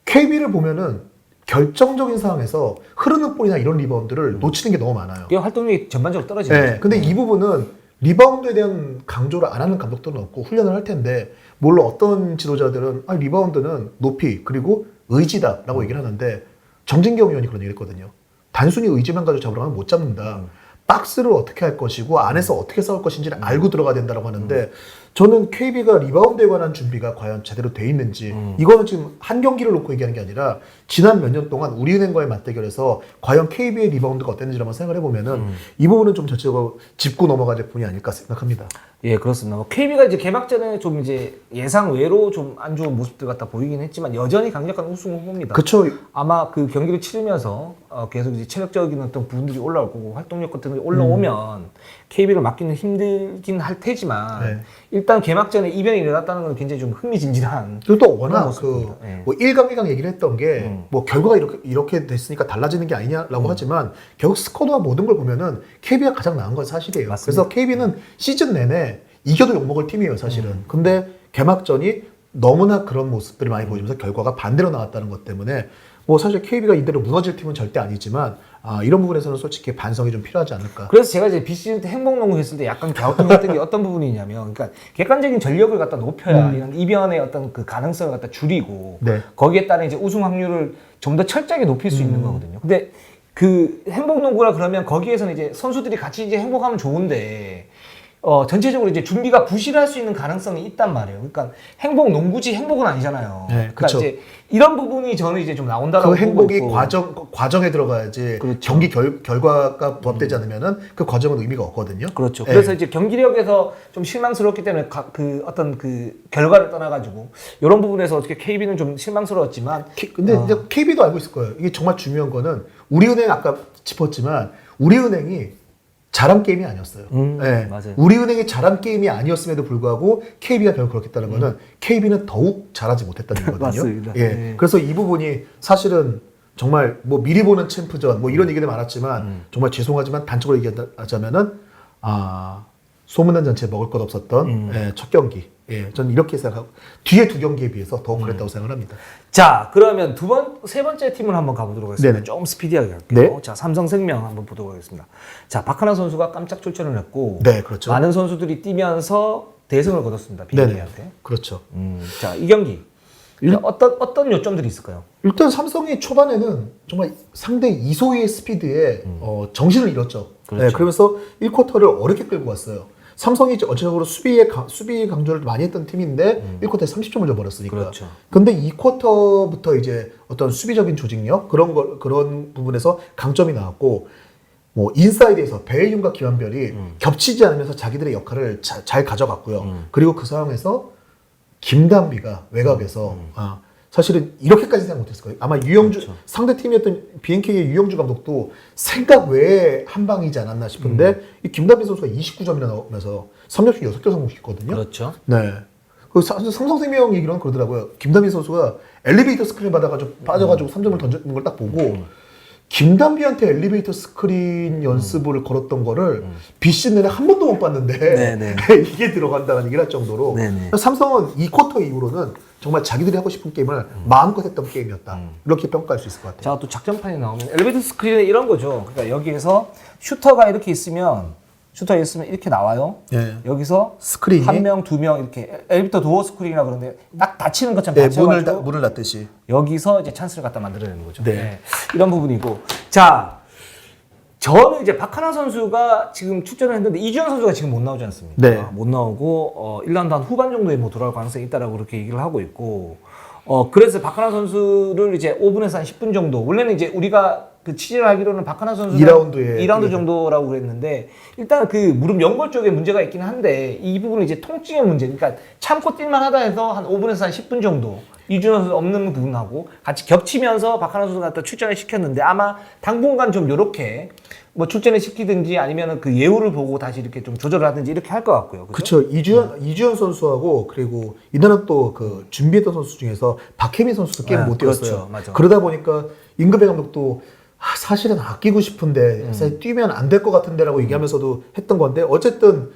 [SPEAKER 2] KB를 보면은 결정적인 상황에서 흐르는 볼이나 이런 리바운드를 놓치는 게 너무 많아요.
[SPEAKER 1] 그게 활동력이 전반적으로 떨어지는
[SPEAKER 2] 네,
[SPEAKER 1] 거죠.
[SPEAKER 2] 근데 이 부분은 리바운드에 대한 강조를 안 하는 감독들은 없고 훈련을 할 텐데 물론 어떤 지도자들은 리바운드는 높이 그리고 의지다라고 얘기를 하는데 정진경 의원이 그런 얘기를 했거든요. 단순히 의지만 가지고 잡으러 가면 못 잡는다. 박스를 어떻게 할 것이고 안에서 어떻게 싸울 것인지를 알고 들어가야 된다고 하는데 저는 KB가 리바운드에 관한 준비가 과연 제대로 돼 있는지 이거는 지금 한 경기를 놓고 얘기하는 게 아니라 지난 몇 년 동안 우리은행과의 맞대결에서 과연 KB의 리바운드가 어땠는지 한번 생각을 해보면은 이 부분은 좀 전체적으로 짚고 넘어가야 될 부분이 아닐까 생각합니다.
[SPEAKER 1] 예, 그렇습니다. KB가 이제 개막전에 좀 이제 예상 외로 좀 안 좋은 모습들 같다 보이긴 했지만 여전히 강력한 우승 후보입니다.
[SPEAKER 2] 그쵸.
[SPEAKER 1] 아마 그 경기를 치르면서 계속 이제 체력적인 어떤 부분들이 올라올 거고 활동력 같은 게 올라오면 KB를 막기는 힘들긴 할 테지만
[SPEAKER 2] 네.
[SPEAKER 1] 일단 개막전에 이변이 일어났다는 건 굉장히 좀 흥미진진한.
[SPEAKER 2] 그리고 또 워낙
[SPEAKER 1] 그런 모습입니다. 예.
[SPEAKER 2] 뭐 1강, 2강 얘기를 했던 게 뭐 결과가 이렇게 됐으니까 달라지는 게 아니냐라고 하지만 결국 스쿼드와 모든 걸 보면은 KB가 가장 나은 건 사실이에요.
[SPEAKER 1] 맞습니다.
[SPEAKER 2] 그래서 KB는 시즌 내내 이겨도 욕먹을 팀이에요, 사실은. 근데 개막전이 너무나 그런 모습들을 많이 보여주면서 결과가 반대로 나왔다는 것 때문에 뭐 사실 KB가 이대로 무너질 팀은 절대 아니지만 이런 부분에서는 솔직히 반성이 좀 필요하지 않을까.
[SPEAKER 1] 그래서 제가 이제 비시즌 때 행복농구 했을 때 약간 갸우뚱했던 게 어떤 부분이냐면, 그러니까 객관적인 전력을 갖다 높여야 이런 이변의 어떤 그 가능성을 갖다 줄이고
[SPEAKER 2] 네.
[SPEAKER 1] 거기에 따른 이제 우승 확률을 좀 더 철저하게 높일 수 있는 거거든요. 근데 그 행복농구라 그러면 거기에서는 이제 선수들이 같이 이제 행복하면 좋은데. 전체적으로 이제 준비가 부실할 수 있는 가능성이 있단 말이에요. 그러니까 행복 농구지 행복은 아니잖아요.
[SPEAKER 2] 네,
[SPEAKER 1] 그러니까
[SPEAKER 2] 그쵸.
[SPEAKER 1] 이제 이런 부분이 저는 이제 좀 나온다라고
[SPEAKER 2] 그 행복이
[SPEAKER 1] 보고 있고.
[SPEAKER 2] 과정에 들어가야지
[SPEAKER 1] 그렇죠.
[SPEAKER 2] 경기 결과가 부합되지 않으면은 그 과정은 의미가 없거든요.
[SPEAKER 1] 그렇죠.
[SPEAKER 2] 예.
[SPEAKER 1] 그래서 이제 경기력에서 좀 실망스럽기 때문에 그 어떤 그 결과를 떠나가지고 이런 부분에서 어떻게 KB는 좀 실망스러웠지만
[SPEAKER 2] 근데 이제 KB도 알고 있을 거예요. 이게 정말 중요한 거는 우리은행 아까 짚었지만 우리은행이 잘한 게임이 아니었어요. 예.
[SPEAKER 1] 맞아요.
[SPEAKER 2] 우리은행이 잘한 게임이 아니었음에도 불구하고 KB가 결국 그렇겠다는 거는 KB는 더욱 잘하지 못했다는 거거든요.
[SPEAKER 1] 맞습니다.
[SPEAKER 2] 예.
[SPEAKER 1] 네.
[SPEAKER 2] 그래서 이 부분이 사실은 정말 뭐 미리 보는 챔프전 뭐 이런 얘기들 많았지만 정말 죄송하지만 단적으로 얘기하자면은 소문난 잔치에 먹을 것 없었던 예, 첫 경기. 예, 저는 이렇게 생각하고 뒤에 두 경기에 비해서 더 그랬다고 생각을 합니다.
[SPEAKER 1] 자, 그러면 세 번째 팀을 한번 가보도록 하겠습니다.
[SPEAKER 2] 네네.
[SPEAKER 1] 좀 스피디하게 갈게요.
[SPEAKER 2] 네.
[SPEAKER 1] 자, 삼성생명 한번 보도록 하겠습니다. 자, 박하나 선수가 깜짝 출전을 했고,
[SPEAKER 2] 네, 그렇죠.
[SPEAKER 1] 많은 선수들이 뛰면서 대승을 거뒀습니다. BNK한테.
[SPEAKER 2] 그렇죠.
[SPEAKER 1] 자, 이 경기 어떤 요점들이 있을까요?
[SPEAKER 2] 일단 삼성이 초반에는 정말 상대 이소희의 스피드에 정신을 잃었죠.
[SPEAKER 1] 그렇죠.
[SPEAKER 2] 네, 그러면서 1쿼터를 어렵게 끌고 왔어요. 삼성이 전체적으로 수비 강조를 많이 했던 팀인데 1쿼터에 30점을 줘버렸으니까.
[SPEAKER 1] 그렇죠.
[SPEAKER 2] 근데 2쿼터부터 이제 어떤 수비적인 조직력 그런 부분에서 강점이 나왔고 뭐 인사이드에서 배혜윤과 김한별이 겹치지 않으면서 자기들의 역할을 잘 가져갔고요. 그리고 그 상황에서 김단비가 외곽에서 사실은 이렇게까지 생각 못했을 거예요. 아마 유영주 상대 팀이었던 BNK의 유영주 감독도 생각 외에 한 방이지 않았나 싶은데 이 김단비 선수가 29점이나 넣으면서 3점씩 6개 성공시켰거든요.
[SPEAKER 1] 그렇죠.
[SPEAKER 2] 네. 그 삼성생명 얘기로는 그러더라고요. 김단비 선수가 엘리베이터 스크린 받아가지고 빠져가지고 3점을 던지는 걸 딱 보고 김단비한테 엘리베이터 스크린 연습을 걸었던 거를 비시즌 내내 한 번도 못 봤는데
[SPEAKER 1] 네네.
[SPEAKER 2] 이게 들어간다는 얘기를 할 정도로
[SPEAKER 1] 네네.
[SPEAKER 2] 삼성은 이 쿼터 이후로는 정말 자기들이 하고 싶은 게임을 마음껏 했던 게임이었다. 이렇게 평가할 수 있을 것 같아요.
[SPEAKER 1] 자, 또 작전판이 나오면 엘리베이터 스크린에 이런 거죠. 그러니까 여기에서 슈터가 이렇게 있으면 이렇게 나와요.
[SPEAKER 2] 네.
[SPEAKER 1] 여기서
[SPEAKER 2] 스크린이
[SPEAKER 1] 한 명, 두 명 이렇게 엘리베이터 도어 스크린이라 그러는데 딱 닫히는 것처럼
[SPEAKER 2] 네,
[SPEAKER 1] 닫혀가지고
[SPEAKER 2] 문을 닫듯이.
[SPEAKER 1] 여기서 이제 찬스를 갖다 만들어내는 거죠.
[SPEAKER 2] 네.
[SPEAKER 1] 이런 부분이고. 자, 저는 이제 박하나 선수가 지금 출전을 했는데 이주현 선수가 지금 못 나오지 않습니까?
[SPEAKER 2] 네.
[SPEAKER 1] 못 나오고 1라운드 한 후반 정도에 뭐 돌아올 가능성이 있다라고 그렇게 얘기를 하고 있고. 그래서 박하나 선수를 이제 5분에서 한 10분 정도. 원래는 이제 우리가 그 취재를 하기로는 박하나 선수가 2라운드 정도라고 그랬는데 일단 그 무릎 연골 쪽에 문제가 있긴 한데 이 부분은 이제 통증의 문제. 그러니까 참고 뛸만 하다 해서 한 5분에서 한 10분 정도 이준호 선수 없는 부분하고 같이 겹치면서 박하나 선수가 또 출전을 시켰는데 아마 당분간 좀 요렇게 뭐 출전을 시키든지 아니면은 그 예우를 보고 다시 이렇게 좀 조절을 하든지 이렇게 할 것 같고요.
[SPEAKER 2] 그렇죠. 이주현 선수하고 그리고 이날은 또 그 준비했던 선수 중에서 박혜민 선수도 게임 못 뛰었어요.
[SPEAKER 1] 그렇죠. 맞아.
[SPEAKER 2] 그러다 보니까 임금배 감독도 사실은 아끼고 싶은데 사실 뛰면 안 될 것 같은데라고 얘기하면서도 했던 건데 어쨌든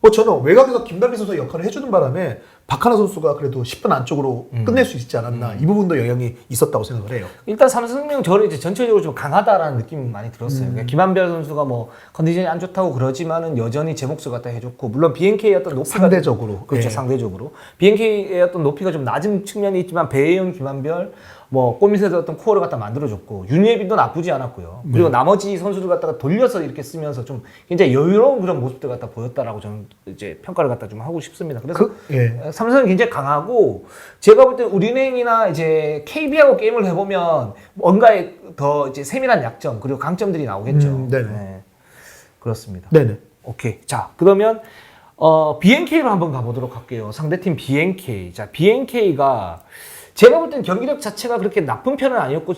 [SPEAKER 2] 뭐 저는 외곽에서 김단비 선수의 역할을 해주는 바람에 박하나 선수가 그래도 10분 안쪽으로 끝낼 수 있지 않았나 이 부분도 영향이 있었다고 생각을 해요.
[SPEAKER 1] 일단 삼성생명 저는 이제 전체적으로 좀 강하다라는 느낌이 많이 들었어요. 그러니까 김한별 선수가 뭐 컨디션이 안 좋다고 그러지만은 여전히 제 몫을 갖다 해줬고 물론 BNK의 어떤 높이가
[SPEAKER 2] 상대적으로
[SPEAKER 1] 그렇죠.
[SPEAKER 2] 예.
[SPEAKER 1] 상대적으로 BNK의 어떤 높이가 좀 낮은 측면이 있지만 배혜영, 김한별 뭐 골밑에서 어떤 코어를 갖다 만들어줬고 윤예빈도 나쁘지 않았고요. 그리고 나머지 선수들 갖다가 돌려서 이렇게 쓰면서 좀 굉장히 여유로운 그런 모습들 갖다 보였다라고 저는 이제 평가를 갖다 좀 하고 싶습니다. 그래서 삼성은 굉장히 강하고 제가 볼 때 우리은행이나 이제 KB하고 게임을 해보면 뭔가에 더 이제 세밀한 약점 그리고 강점들이 나오겠죠.
[SPEAKER 2] 네네.
[SPEAKER 1] 네. 그렇습니다.
[SPEAKER 2] 네네.
[SPEAKER 1] 오케이. 자, 그러면 BNK로 한번 가보도록 할게요. 상대팀 BNK. 자, BNK가 제가 볼 땐 경기력 자체가 그렇게 나쁜 편은 아니었고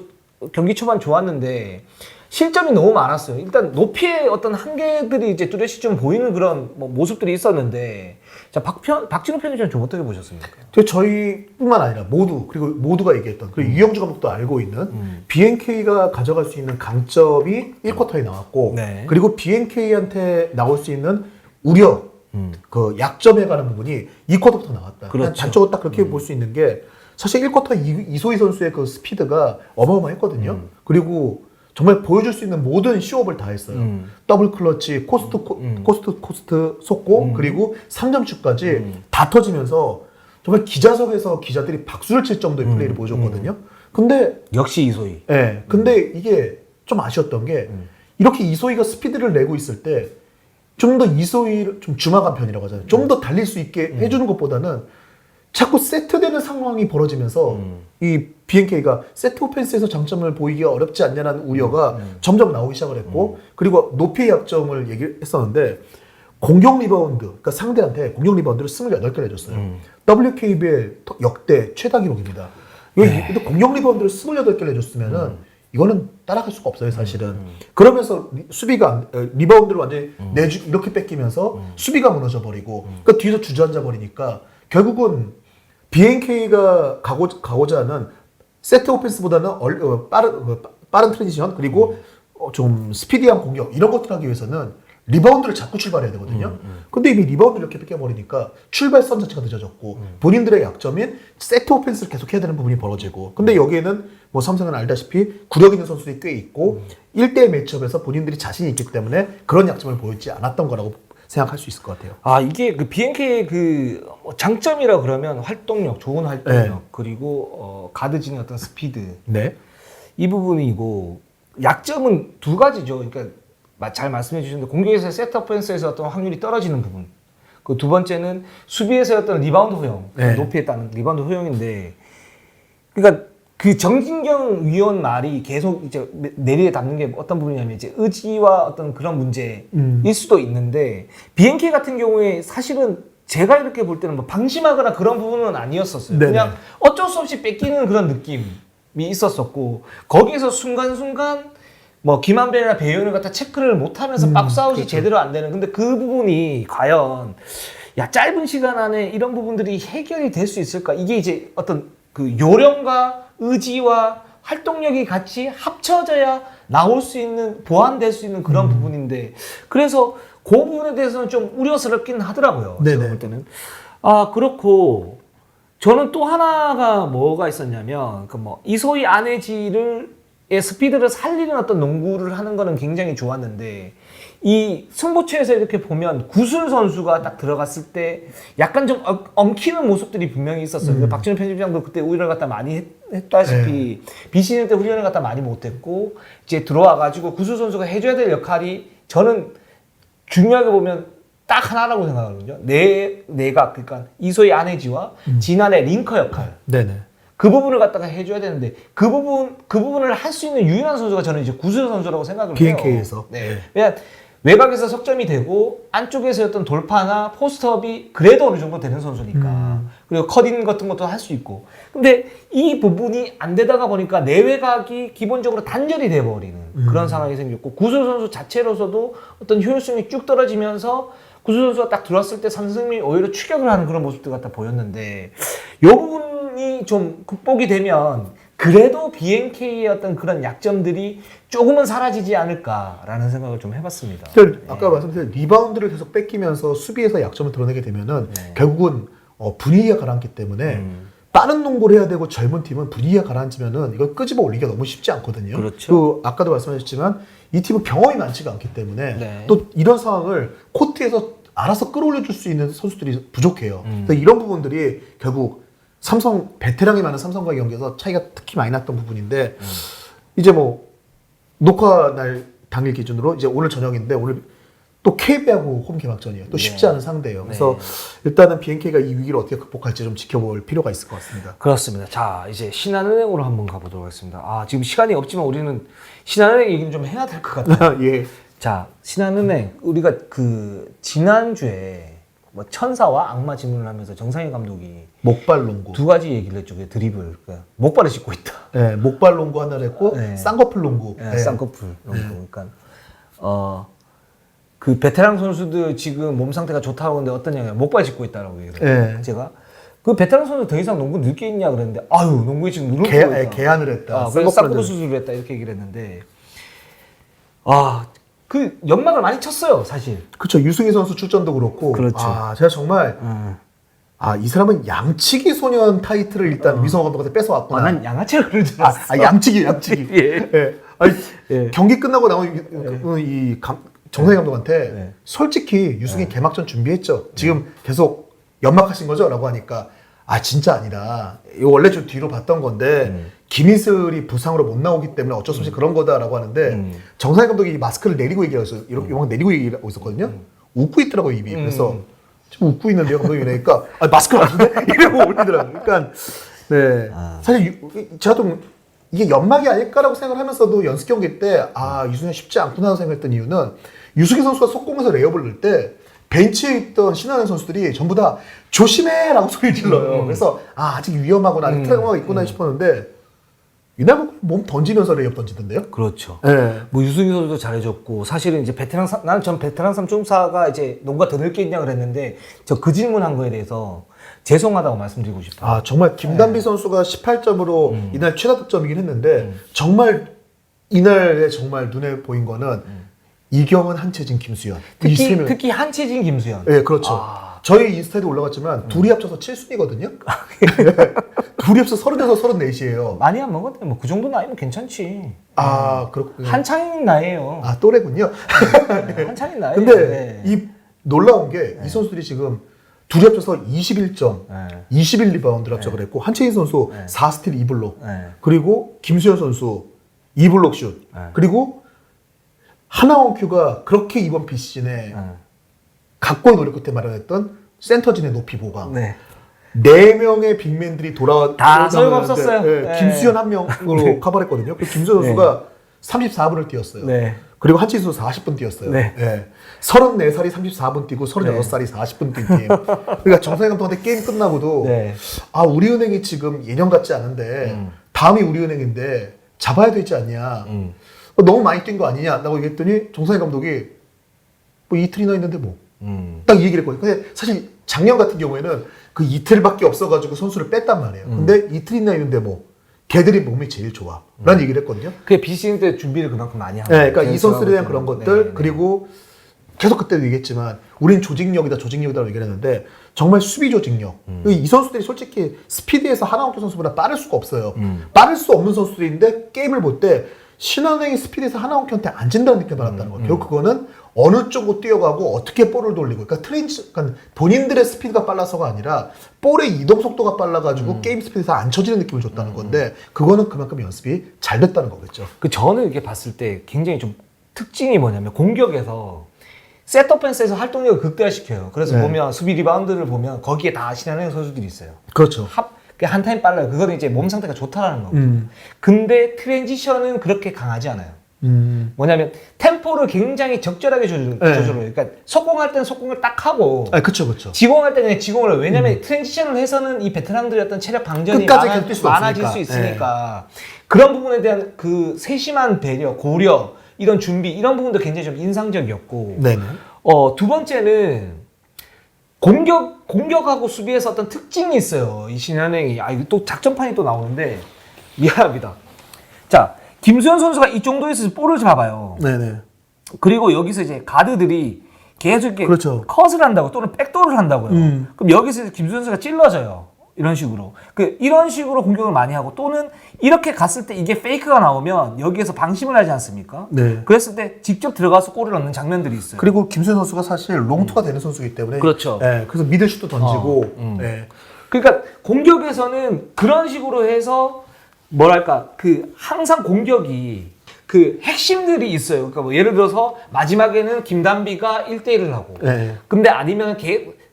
[SPEAKER 1] 경기 초반 좋았는데 실점이 너무 많았어요. 일단 높이의 어떤 한계들이 이제 뚜렷이 좀 보이는 그런 뭐 모습들이 있었는데 자, 박진호 편집장 좀 어떻게 보셨습니까?
[SPEAKER 2] 저희뿐만 아니라 그리고 모두가 얘기했던 그리고 유영주 감독도 알고 있는 BNK가 가져갈 수 있는 강점이 1쿼터에 나왔고
[SPEAKER 1] 네.
[SPEAKER 2] 그리고 BNK한테 나올 수 있는 우려 그 약점에 관한 부분이 2쿼터부터 나왔다.
[SPEAKER 1] 그렇죠.
[SPEAKER 2] 단적으로 딱 그렇게 볼 수 있는 게 사실 1쿼터 이소희 선수의 그 스피드가 어마어마했거든요. 그리고 정말 보여줄 수 있는 모든 쇼업을 다 했어요. 더블 클러치, 코스트 속고 그리고 3점슛까지 다 터지면서 정말 기자석에서 기자들이 박수를 칠 정도의 플레이를 보여줬거든요. 근데
[SPEAKER 1] 역시 이소희.
[SPEAKER 2] 네, 근데 이게 좀 아쉬웠던 게 이렇게 이소희가 스피드를 내고 있을 때 좀 더 이소희를 좀 주마간 편이라고 하잖아요. 좀 더 달릴 수 있게 해주는 것보다는 자꾸 세트되는 상황이 벌어지면서 이 BNK가 세트 오펜스에서 장점을 보이기가 어렵지 않냐는 우려가 점점 나오기 시작을 했고 그리고 높이의 약점을 얘기했었는데 공격 리바운드, 그러니까 상대한테 공격 리바운드를 28개를 해줬어요. WKBL 역대 최다 기록입니다. 근데 공격 리바운드를 28개를 해줬으면은 이거는 따라갈 수가 없어요, 사실은. 그러면서 리바운드를 완전히 이렇게 뺏기면서 수비가 무너져 버리고, 그러니까 뒤에서 주저앉아 버리니까 결국은 BNK가 가고자 하는 세트 오펜스보다는 빠른 트랜지션 그리고 좀 스피디한 공격 이런 것들 하기 위해서는 리바운드를 잡고 출발해야 되거든요. 근데 이미 리바운드를 이렇게 뺏겨버리니까 출발선 자체가 늦어졌고 본인들의 약점인 세트 오펜스를 계속 해야 되는 부분이 벌어지고 근데 여기에는 뭐 삼성은 알다시피 구력 있는 선수들이 꽤 있고 1대1 매치업에서 본인들이 자신이 있기 때문에 그런 약점을 보이지 않았던 거라고 생각할 수 있을 것 같아요.
[SPEAKER 1] 아, 이게 그 BNK의 그 장점이라 그러면 활동력, 좋은 활동력,
[SPEAKER 2] 네.
[SPEAKER 1] 그리고 가드진의 어떤 스피드.
[SPEAKER 2] 네.
[SPEAKER 1] 이 부분이고 약점은 두 가지죠. 그러니까 잘 말씀해 주셨는데 공격에서 세트 오펜스에서 어떤 확률이 떨어지는 부분. 그 두 번째는 수비에서의 어떤 리바운드 허용,
[SPEAKER 2] 네.
[SPEAKER 1] 높이에 따른 리바운드 허용인데, 그러니까 그 정진경 위원 말이 계속 이제 내리에 담는 게 어떤 부분이냐면 이제 의지와 어떤 그런 문제일 수도 있는데 BNK 같은 경우에 사실은 제가 이렇게 볼 때는 뭐 방심하거나 그런 부분은 아니었었어요.
[SPEAKER 2] 네네.
[SPEAKER 1] 그냥 어쩔 수 없이 뺏기는 그런 느낌이 있었었고 거기에서 순간순간 뭐 김한별이나 배현을 갖다 체크를 못하면서 박스아웃이
[SPEAKER 2] 그렇죠.
[SPEAKER 1] 제대로 안 되는. 근데 그 부분이 과연 야 짧은 시간 안에 이런 부분들이 해결이 될 수 있을까? 이게 이제 어떤 그 요령과 의지와 활동력이 같이 합쳐져야 나올 수 있는 보완될 수 있는 그런 부분인데 그래서 그 부분에 대해서는 좀 우려스럽긴 하더라고요.
[SPEAKER 2] 네네.
[SPEAKER 1] 제가 볼 때는. 아 그렇고 저는 또 하나가 뭐가 있었냐면 그 뭐 이소희 안혜지를 의 스피드를 살리는 어떤 농구를 하는 거는 굉장히 좋았는데 이 승부처에서 이렇게 보면 구슬 선수가 딱 들어갔을 때 약간 좀 엉키는 모습들이 분명히 있었어요. 박진호 편집장도 그때 훈련을 갖다 많이 했다시피 비시즌 때 훈련을 갖다 많이 못했고 이제 들어와가지고 구슬 선수가 해줘야 될 역할이 저는 중요하게 보면 딱 하나라고 생각하거든요. 내각 그러니까 이소희 안혜지와 진한의 링커 역할.
[SPEAKER 2] 네네.
[SPEAKER 1] 그 부분을 갖다가 해줘야 되는데 그 부분을 할 수 있는 유일한 선수가 저는 이제 구슬 선수라고 생각을 해요.
[SPEAKER 2] BNK에서.
[SPEAKER 1] 네. 왜냐 외곽에서 석점이 되고 안쪽에서 어떤 돌파나 포스트업이 그래도 어느 정도 되는 선수니까 그리고 커팅 같은 것도 할 수 있고 근데 이 부분이 안 되다가 보니까 내외곽이 기본적으로 단절이 돼버리는 그런 상황이 생겼고 구슬 선수 자체로서도 어떤 효율성이 쭉 떨어지면서 구슬 선수가 딱 들어왔을 때 삼성이 오히려 추격을 하는 그런 모습들 같아 보였는데 이 부분이 좀 극복이 되면 그래도 BNK의 어떤 그런 약점들이 조금은 사라지지 않을까라는 생각을 좀 해봤습니다.
[SPEAKER 2] 아까 말씀드린 리바운드를 계속 뺏기면서 수비에서 약점을 드러내게 되면은 결국은 분위기가 가라앉기 때문에 빠른 농구를 해야 되고 젊은 팀은 분위기가 가라앉으면은 이걸 끄집어 올리기가 너무 쉽지 않거든요.
[SPEAKER 1] 그렇죠.
[SPEAKER 2] 또 아까도 말씀하셨지만 이 팀은 경험이 많지가 않기 때문에
[SPEAKER 1] 네.
[SPEAKER 2] 또 이런 상황을 코트에서 알아서 끌어올려 줄 수 있는 선수들이 부족해요. 그래서 이런 부분들이 결국 삼성 베테랑이 많은 삼성과의 경기에서 차이가 특히 많이 났던 부분인데 이제 뭐 녹화 날 당일 기준으로 이제 오늘 저녁인데 오늘 또 KB하고 홈 개막전이에요. 또 쉽지 않은 상대예요. 그래서 일단은 BNK가 이 위기를 어떻게 극복할지 좀 지켜볼 필요가 있을 것 같습니다.
[SPEAKER 1] 그렇습니다. 자, 이제 신한은행으로 한번 가보도록 하겠습니다. 아, 지금 시간이 없지만 우리는 신한은행 얘기는 좀 해야 될 것 같아요.
[SPEAKER 2] 예.
[SPEAKER 1] 자, 신한은행 우리가 그 지난주에 뭐 천사와 악마 질문을 하면서 정상인 감독이
[SPEAKER 2] 목발 농구.
[SPEAKER 1] 두 가지 얘기를 했죠. 그 드리블, 그러니까 목발을 짚고 있다.
[SPEAKER 2] 예, 목발 농구 하나를 했고
[SPEAKER 1] 네.
[SPEAKER 2] 쌍꺼풀 농구. 예.
[SPEAKER 1] 쌍꺼풀 농구. 그러니까 그 베테랑 선수들 지금 몸 상태가 좋다고 하는데 어떠냐, 목발 짚고 있다라고 얘기해요.
[SPEAKER 2] 예.
[SPEAKER 1] 제가 그 베테랑 선수 더 이상 농구 늙게 있냐 그랬는데 아유 농구에 지금 무릎 꿇고 있다.
[SPEAKER 2] 개안을 했다.
[SPEAKER 1] 그래서 쌍꺼풀 수술을 했다 이렇게 얘기를 했는데 그 연막을 많이 쳤어요 사실.
[SPEAKER 2] 그렇죠. 유승희 선수 출전도 그렇고.
[SPEAKER 1] 그렇죠.
[SPEAKER 2] 제가 정말 이 사람은 양치기 소년 타이틀을 일단 위성 감독한테 뺏어왔구나.
[SPEAKER 1] 난 양아치를 그럴 줄 알았어.
[SPEAKER 2] 양치기.
[SPEAKER 1] 예.
[SPEAKER 2] 예. 아니,
[SPEAKER 1] 예.
[SPEAKER 2] 경기 끝나고 나온 정상희 감독한테
[SPEAKER 1] 네.
[SPEAKER 2] 솔직히 유승희 개막전 준비했죠. 지금 계속 연막하신 거죠? 라고 하니까 진짜 아니다. 이거 원래 좀 뒤로 봤던 건데 김희슬이 부상으로 못 나오기 때문에 어쩔 수 없이 그런 거다라고 하는데 정상희 감독이 마스크를 내리고 얘기해서 이렇게 요막 내리고 얘기하고 있었거든요. 웃고 있더라고요 입이. 그래서 지금 웃고 있는데요 감독이 이러니까 마스크를 안 쓰네? 이러고 올리더라고요. 그러니까 네 사실 제가 좀 이게 연막이 아닐까라고 생각을 하면서도 연습 경기 때 유승현 쉽지 않구나 생각했던 이유는 유승희 선수가 속공에서 레이업을 넣을 때 벤치에 있던 신한은행 선수들이 전부 다 조심해라고 소리 질러요. 그래서 아직 위험하구나, 아직 트라우마가 있구나 싶었는데 이날 몸 던지면서 레이업 던지던데요?
[SPEAKER 1] 그렇죠.
[SPEAKER 2] 네.
[SPEAKER 1] 뭐 유승희 선수도 잘해줬고 사실은 이제 나는 전 베테랑 삼총사가 이제 농구가 더 늙게 있냐 그랬는데 저 그 질문한 거에 대해서 죄송하다고 말씀드리고 싶어요.
[SPEAKER 2] 정말 김단비 선수가 18점으로 이날 최다 득점이긴 했는데 정말 이날에 정말 눈에 보인 거는 이경은, 한채진, 김수현 이 세 명.
[SPEAKER 1] 특히 한채진, 김수현.
[SPEAKER 2] 네, 그렇죠. 저희 인스타에 올라갔지만 둘이 합쳐서 7순위거든요. 둘이 합쳐서 36, 34이에요.
[SPEAKER 1] 많이 안 먹었는데 뭐 그 정도 나이면 괜찮지.
[SPEAKER 2] 그렇군요.
[SPEAKER 1] 한창인 나이에요.
[SPEAKER 2] 또래군요.
[SPEAKER 1] 한창인 나이.
[SPEAKER 2] 근데 이 놀라운 게 이 선수들이 지금 둘이 합쳐서 21점, 21 리바운드를 합작을 했고 한채인 선수 4스틸 2블록, 그리고 김수현 선수 2블록 슛, 그리고 하나원 큐가 그렇게 이번 비시즌에 각고의 노력 끝에 마련했던 센터진의 높이 보강. 네 명의 빅맨들이
[SPEAKER 1] 다 소용없었어요.
[SPEAKER 2] 김수현 한 명으로 커버했거든요. 김수현 선수가 34분을 뛰었어요. 그리고 한채인 선수 40분 뛰었어요. 34살이 34분 뛰고 36살이 40분 뛴 팀. 그러니까 정상희 감독한테 게임 끝나고도 우리은행이 지금 예년 같지 않은데 다음이 우리은행인데 잡아야 되지 않냐. 너무 많이 뛴 거 아니냐라고 얘기했더니 정상희 감독이 뭐 이틀이나 있는데 뭐 딱 이 얘기를 했거든요. 근데 사실 작년 같은 경우에는 그 이틀밖에 없어가지고 선수를 뺐단 말이에요. 근데 이틀이나 있는데 뭐 걔들이 몸이 제일 좋아 라는 얘기를 했거든요.
[SPEAKER 1] 그게 비시즌 때 준비를 그만큼 많이 하고.
[SPEAKER 2] 그러니까 이 선수들에 대한 그런 것들 그리고 계속 그때도 얘기했지만 우린 조직력이다라고 얘기를 했는데 정말 수비 조직력. 이 선수들이 솔직히 스피드에서 하나원큐 선수보다 빠를 수가 없어요. 빠를 수 없는 선수들인데 게임을 볼 때 신한은행이 스피드에서 하나원큐한테 안 진다는 느낌을 받았다는 거예요. 결국 그거는 어느 쪽으로 뛰어가고 어떻게 볼을 돌리고 그러니까 본인들의 스피드가 빨라서가 아니라 볼의 이동 속도가 빨라가지고 게임 스피드에서 안 쳐지는 느낌을 줬다는 건데 그거는 그만큼 연습이 잘 됐다는 거겠죠.
[SPEAKER 1] 저는 이렇게 봤을 때 굉장히 좀 특징이 뭐냐면 공격에서 셋 오펜스에서 활동력을 극대화시켜요. 그래서 보면 수비 리바운드를 보면 거기에 다 신한은행 선수들이 있어요.
[SPEAKER 2] 그렇죠.
[SPEAKER 1] 한 타임 빨라요. 그거는 이제 몸 상태가 좋다라는 거고. 근데 트랜지션은 그렇게 강하지 않아요. 뭐냐면 템포를 굉장히 적절하게 조절해요. 그러니까 속공할 때는 속공을 딱 하고
[SPEAKER 2] 그렇죠.
[SPEAKER 1] 지공할 때는 그냥 지공을 해요. 왜냐면 트랜지션을 해서는 이 베테랑들의 어떤 체력 방전이 많아질 수 있으니까 그런 부분에 대한 그 세심한 배려, 고려, 이런 준비 이런 부분도 굉장히 좀 인상적이었고 두 번째는 공격하고 수비에서 어떤 특징이 있어요. 이 신한은행이. 이거 또 작전판이 또 나오는데 미안합니다. 자, 김수현 선수가 이 정도에서 볼을 잡아요. 그리고 여기서 이제 가드들이 계속 이렇게 컷을 한다고 또는 백도어를 한다고요. 그럼 여기서 김수현 선수가 찔러져요. 이런 식으로. 이런 식으로 공격을 많이 하고 또는 이렇게 갔을 때 이게 페이크가 나오면 여기에서 방심을 하지 않습니까? 그랬을 때 직접 들어가서 골을 넣는 장면들이 있어요.
[SPEAKER 2] 그리고 김수현 선수가 사실 롱투가 되는 선수이기 때문에
[SPEAKER 1] 그렇죠.
[SPEAKER 2] 그래서 미들슛도 던지고
[SPEAKER 1] 그러니까 공격에서는 그런 식으로 해서 뭐랄까 그 항상 공격이 그 핵심들이 있어요. 그러니까 뭐 예를 들어서 마지막에는 김단비가 1대1을 하고
[SPEAKER 2] 네.
[SPEAKER 1] 근데 아니면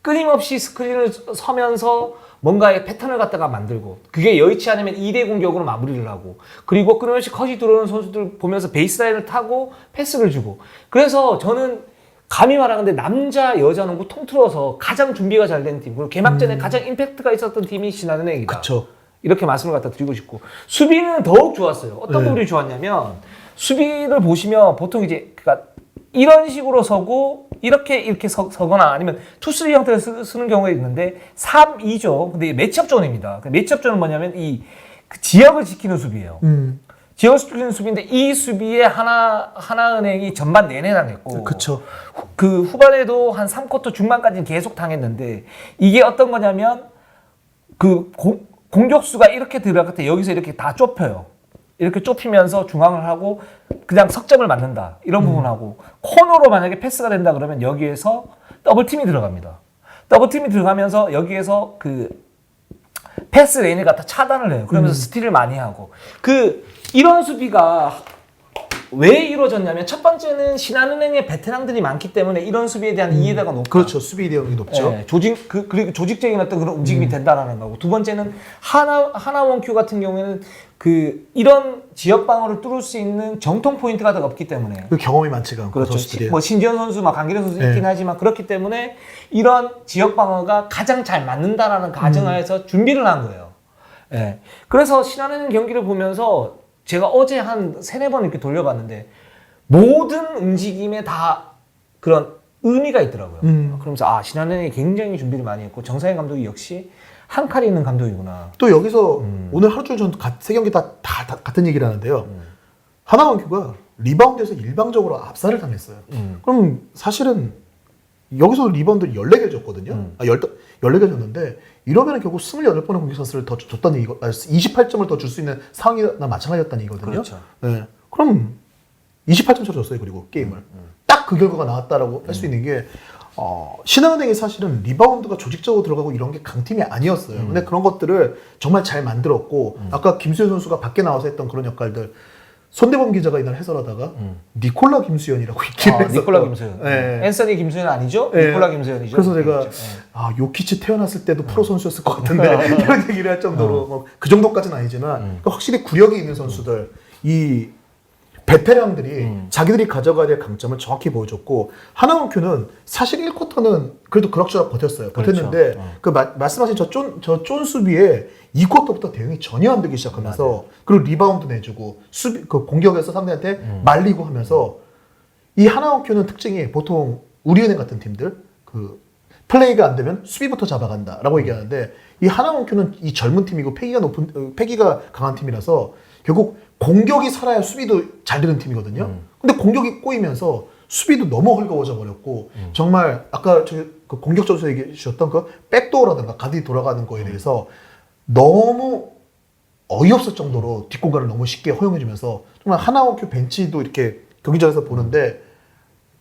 [SPEAKER 1] 끊임없이 스크린을 서면서 뭔가의 패턴을 갖다가 만들고 그게 여의치 않으면 2대 공격으로 마무리를 하고 그리고 끊임없이 컷이 들어오는 선수들 보면서 베이스라인을 타고 패스를 주고 그래서 저는 감히 말하는데 남자 여자 농구 통틀어서 가장 준비가 잘 된 팀 그리고 개막전에 가장 임팩트가 있었던 팀이 신한은행이다.
[SPEAKER 2] 그쵸.
[SPEAKER 1] 이렇게 말씀을 갖다 드리고 싶고 수비는 더욱 좋았어요. 어떤 부분이 좋았냐면 수비를 보시면 보통 이제 그러니까 이런 식으로 서고 이렇게 서거나 아니면 투3 형태를 쓰는 경우가 있는데 3-2죠. 근데 매치업 존입니다. 매치업 존은 뭐냐면 그 지역을 지키는 수비예요. 지역을 지키는 수비인데 이 수비에 하나은행이 전반 내내 당했고
[SPEAKER 2] 그쵸.
[SPEAKER 1] 그 후반에도 한 3쿼터 중반까지는 계속 당했는데 이게 어떤 거냐면 그 공격수가 이렇게 들어갈 때 여기서 이렇게 다 좁혀요. 이렇게 좁히면서 중앙을 하고 그냥 석점을 맞는다. 이런 부분하고 코너로 만약에 패스가 된다 그러면 여기에서 더블팀이 들어갑니다. 더블팀이 들어가면서 여기에서 그 패스 레인을 갖다 차단을 해요. 그러면서 스틸을 많이 하고 이런 수비가 왜 이루어졌냐면 첫 번째는 신한은행의 베테랑들이 많기 때문에 이런 수비에 대한 이해도가 높고
[SPEAKER 2] 그렇죠. 수비 대응이 높죠.
[SPEAKER 1] 네, 그리고 조직적인 어떤 그런 움직임이 된다라는 거고 두 번째는 하나원큐 같은 경우에는 이런 지역 방어를 뚫을 수 있는 정통 포인트가 더 없기 때문에
[SPEAKER 2] 그 경험이 많지가 않고
[SPEAKER 1] 그렇죠.
[SPEAKER 2] 선수들이.
[SPEAKER 1] 뭐 신지현 선수, 강기련 선수 있긴 하지만 그렇기 때문에 이런 지역 방어가 가장 잘 맞는다라는 가정하에서 준비를 한 거예요. 예. 그래서 신한은행 경기를 보면서 제가 어제 한 3-4번 이렇게 돌려봤는데 모든 움직임에 다 그런 의미가 있더라고요. 그러면서 신한은행이 굉장히 준비를 많이 했고 정상인 감독이 역시 한 칼이 있는 감독이구나.
[SPEAKER 2] 또 여기서 오늘 하루 종일 전 세 경기 다 같은 얘기를 하는데요. 하나원큐가 리바운드에서 일방적으로 압살을 당했어요. 그럼 사실은 여기서 리바운드를 14개를 줬거든요. 14개 줬는데 이러면 결국 28번의 공격 찬스를 더 줬다는 얘기고 28점을 더 줄 수 있는 상황이나 마찬가지였다는 얘기거든요.
[SPEAKER 1] 그렇죠.
[SPEAKER 2] 네. 그럼 28점짜리 줬어요. 그리고 게임을. 딱 그 결과가 나왔다라고 할 수 있는 게 신한은행이 사실은 리바운드가 조직적으로 들어가고 이런 게 강팀이 아니었어요. 근데 그런 것들을 정말 잘 만들었고 아까 김수현 선수가 밖에 나와서 했던 그런 역할들 손대범 기자가 이날 해설하다가 니콜라 김수현이라고 있기를 했었고
[SPEAKER 1] 니콜라 김수현.
[SPEAKER 2] 네.
[SPEAKER 1] 앤서니 김수현 아니죠?
[SPEAKER 2] 네.
[SPEAKER 1] 니콜라 김수현이죠.
[SPEAKER 2] 그래서 제가 요키치 태어났을 때도 프로 선수였을 것 같은데 이런 얘기를 할 정도로 뭐 그 정도까지는 아니지만 그러니까 확실히 구력이 있는 선수들 이 베테랑들이 자기들이 가져가야 될 강점을 정확히 보여줬고 하나원큐는 사실 1쿼터는 그래도 그럭저럭 버텼어요. 버텼는데 말씀하신 저 쫀 수비에 2쿼터부터 대응이 전혀 안 되기 시작하면서
[SPEAKER 1] 맞아요.
[SPEAKER 2] 그리고 리바운드 내주고 수비 그 공격에서 상대한테 말리고 하면서 이 하나원큐는 특징이 보통 우리은행 같은 팀들 그 플레이가 안 되면 수비부터 잡아간다라고 얘기하는데 이 하나원큐는 이 젊은 팀이고 패기가 강한 팀이라서 결국 공격이 살아야 수비도 잘 되는 팀이거든요. 근데 공격이 꼬이면서 수비도 너무 헐거워져 버렸고 정말 아까 그 공격적으로 얘기해 주셨던 그 백도어라든가 가드이 돌아가는 거에 대해서 너무 어이없을 정도로 뒷공간을 너무 쉽게 허용해 주면서 정말 하나원큐 벤치도 이렇게 경기장에서 보는데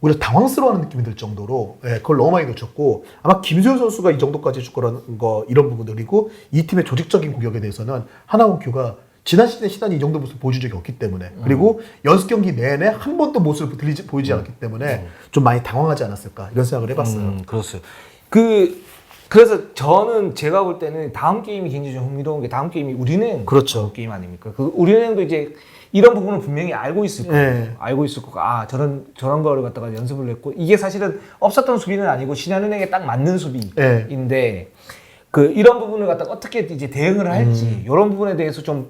[SPEAKER 2] 오히려 당황스러워하는 느낌이 들 정도로 그걸 너무 많이 놓쳤고 아마 김수현 선수가 이 정도까지 해줄 거라는 거 이런 부분들 그리고 이 팀의 조직적인 공격에 대해서는 하나원큐가 지난 시즌에 신한이 이 정도 모습을 보여준 적이 없기 때문에 그리고 연습 경기 내내 한 번도 모습을 보이지 않았기 때문에 좀 많이 당황하지 않았을까 이런 생각을 해봤어요.
[SPEAKER 1] 그렇어요. 그래서 저는 제가 볼 때는 다음 게임이 굉장히 좀 흥미로운 게 다음 게임이 우리은행
[SPEAKER 2] 그렇죠.
[SPEAKER 1] 게임 아닙니까? 우리은행도 이제 이런 부분을 분명히 알고 있을 거예요.
[SPEAKER 2] 네.
[SPEAKER 1] 알고 있을 거고 저런 거를 갖다가 연습을 했고 이게 사실은 없었던 수비는 아니고 신한은행에 딱 맞는 수비인데 이런 부분을 갖다가 어떻게 이제 대응을 할지 이런 부분에 대해서 좀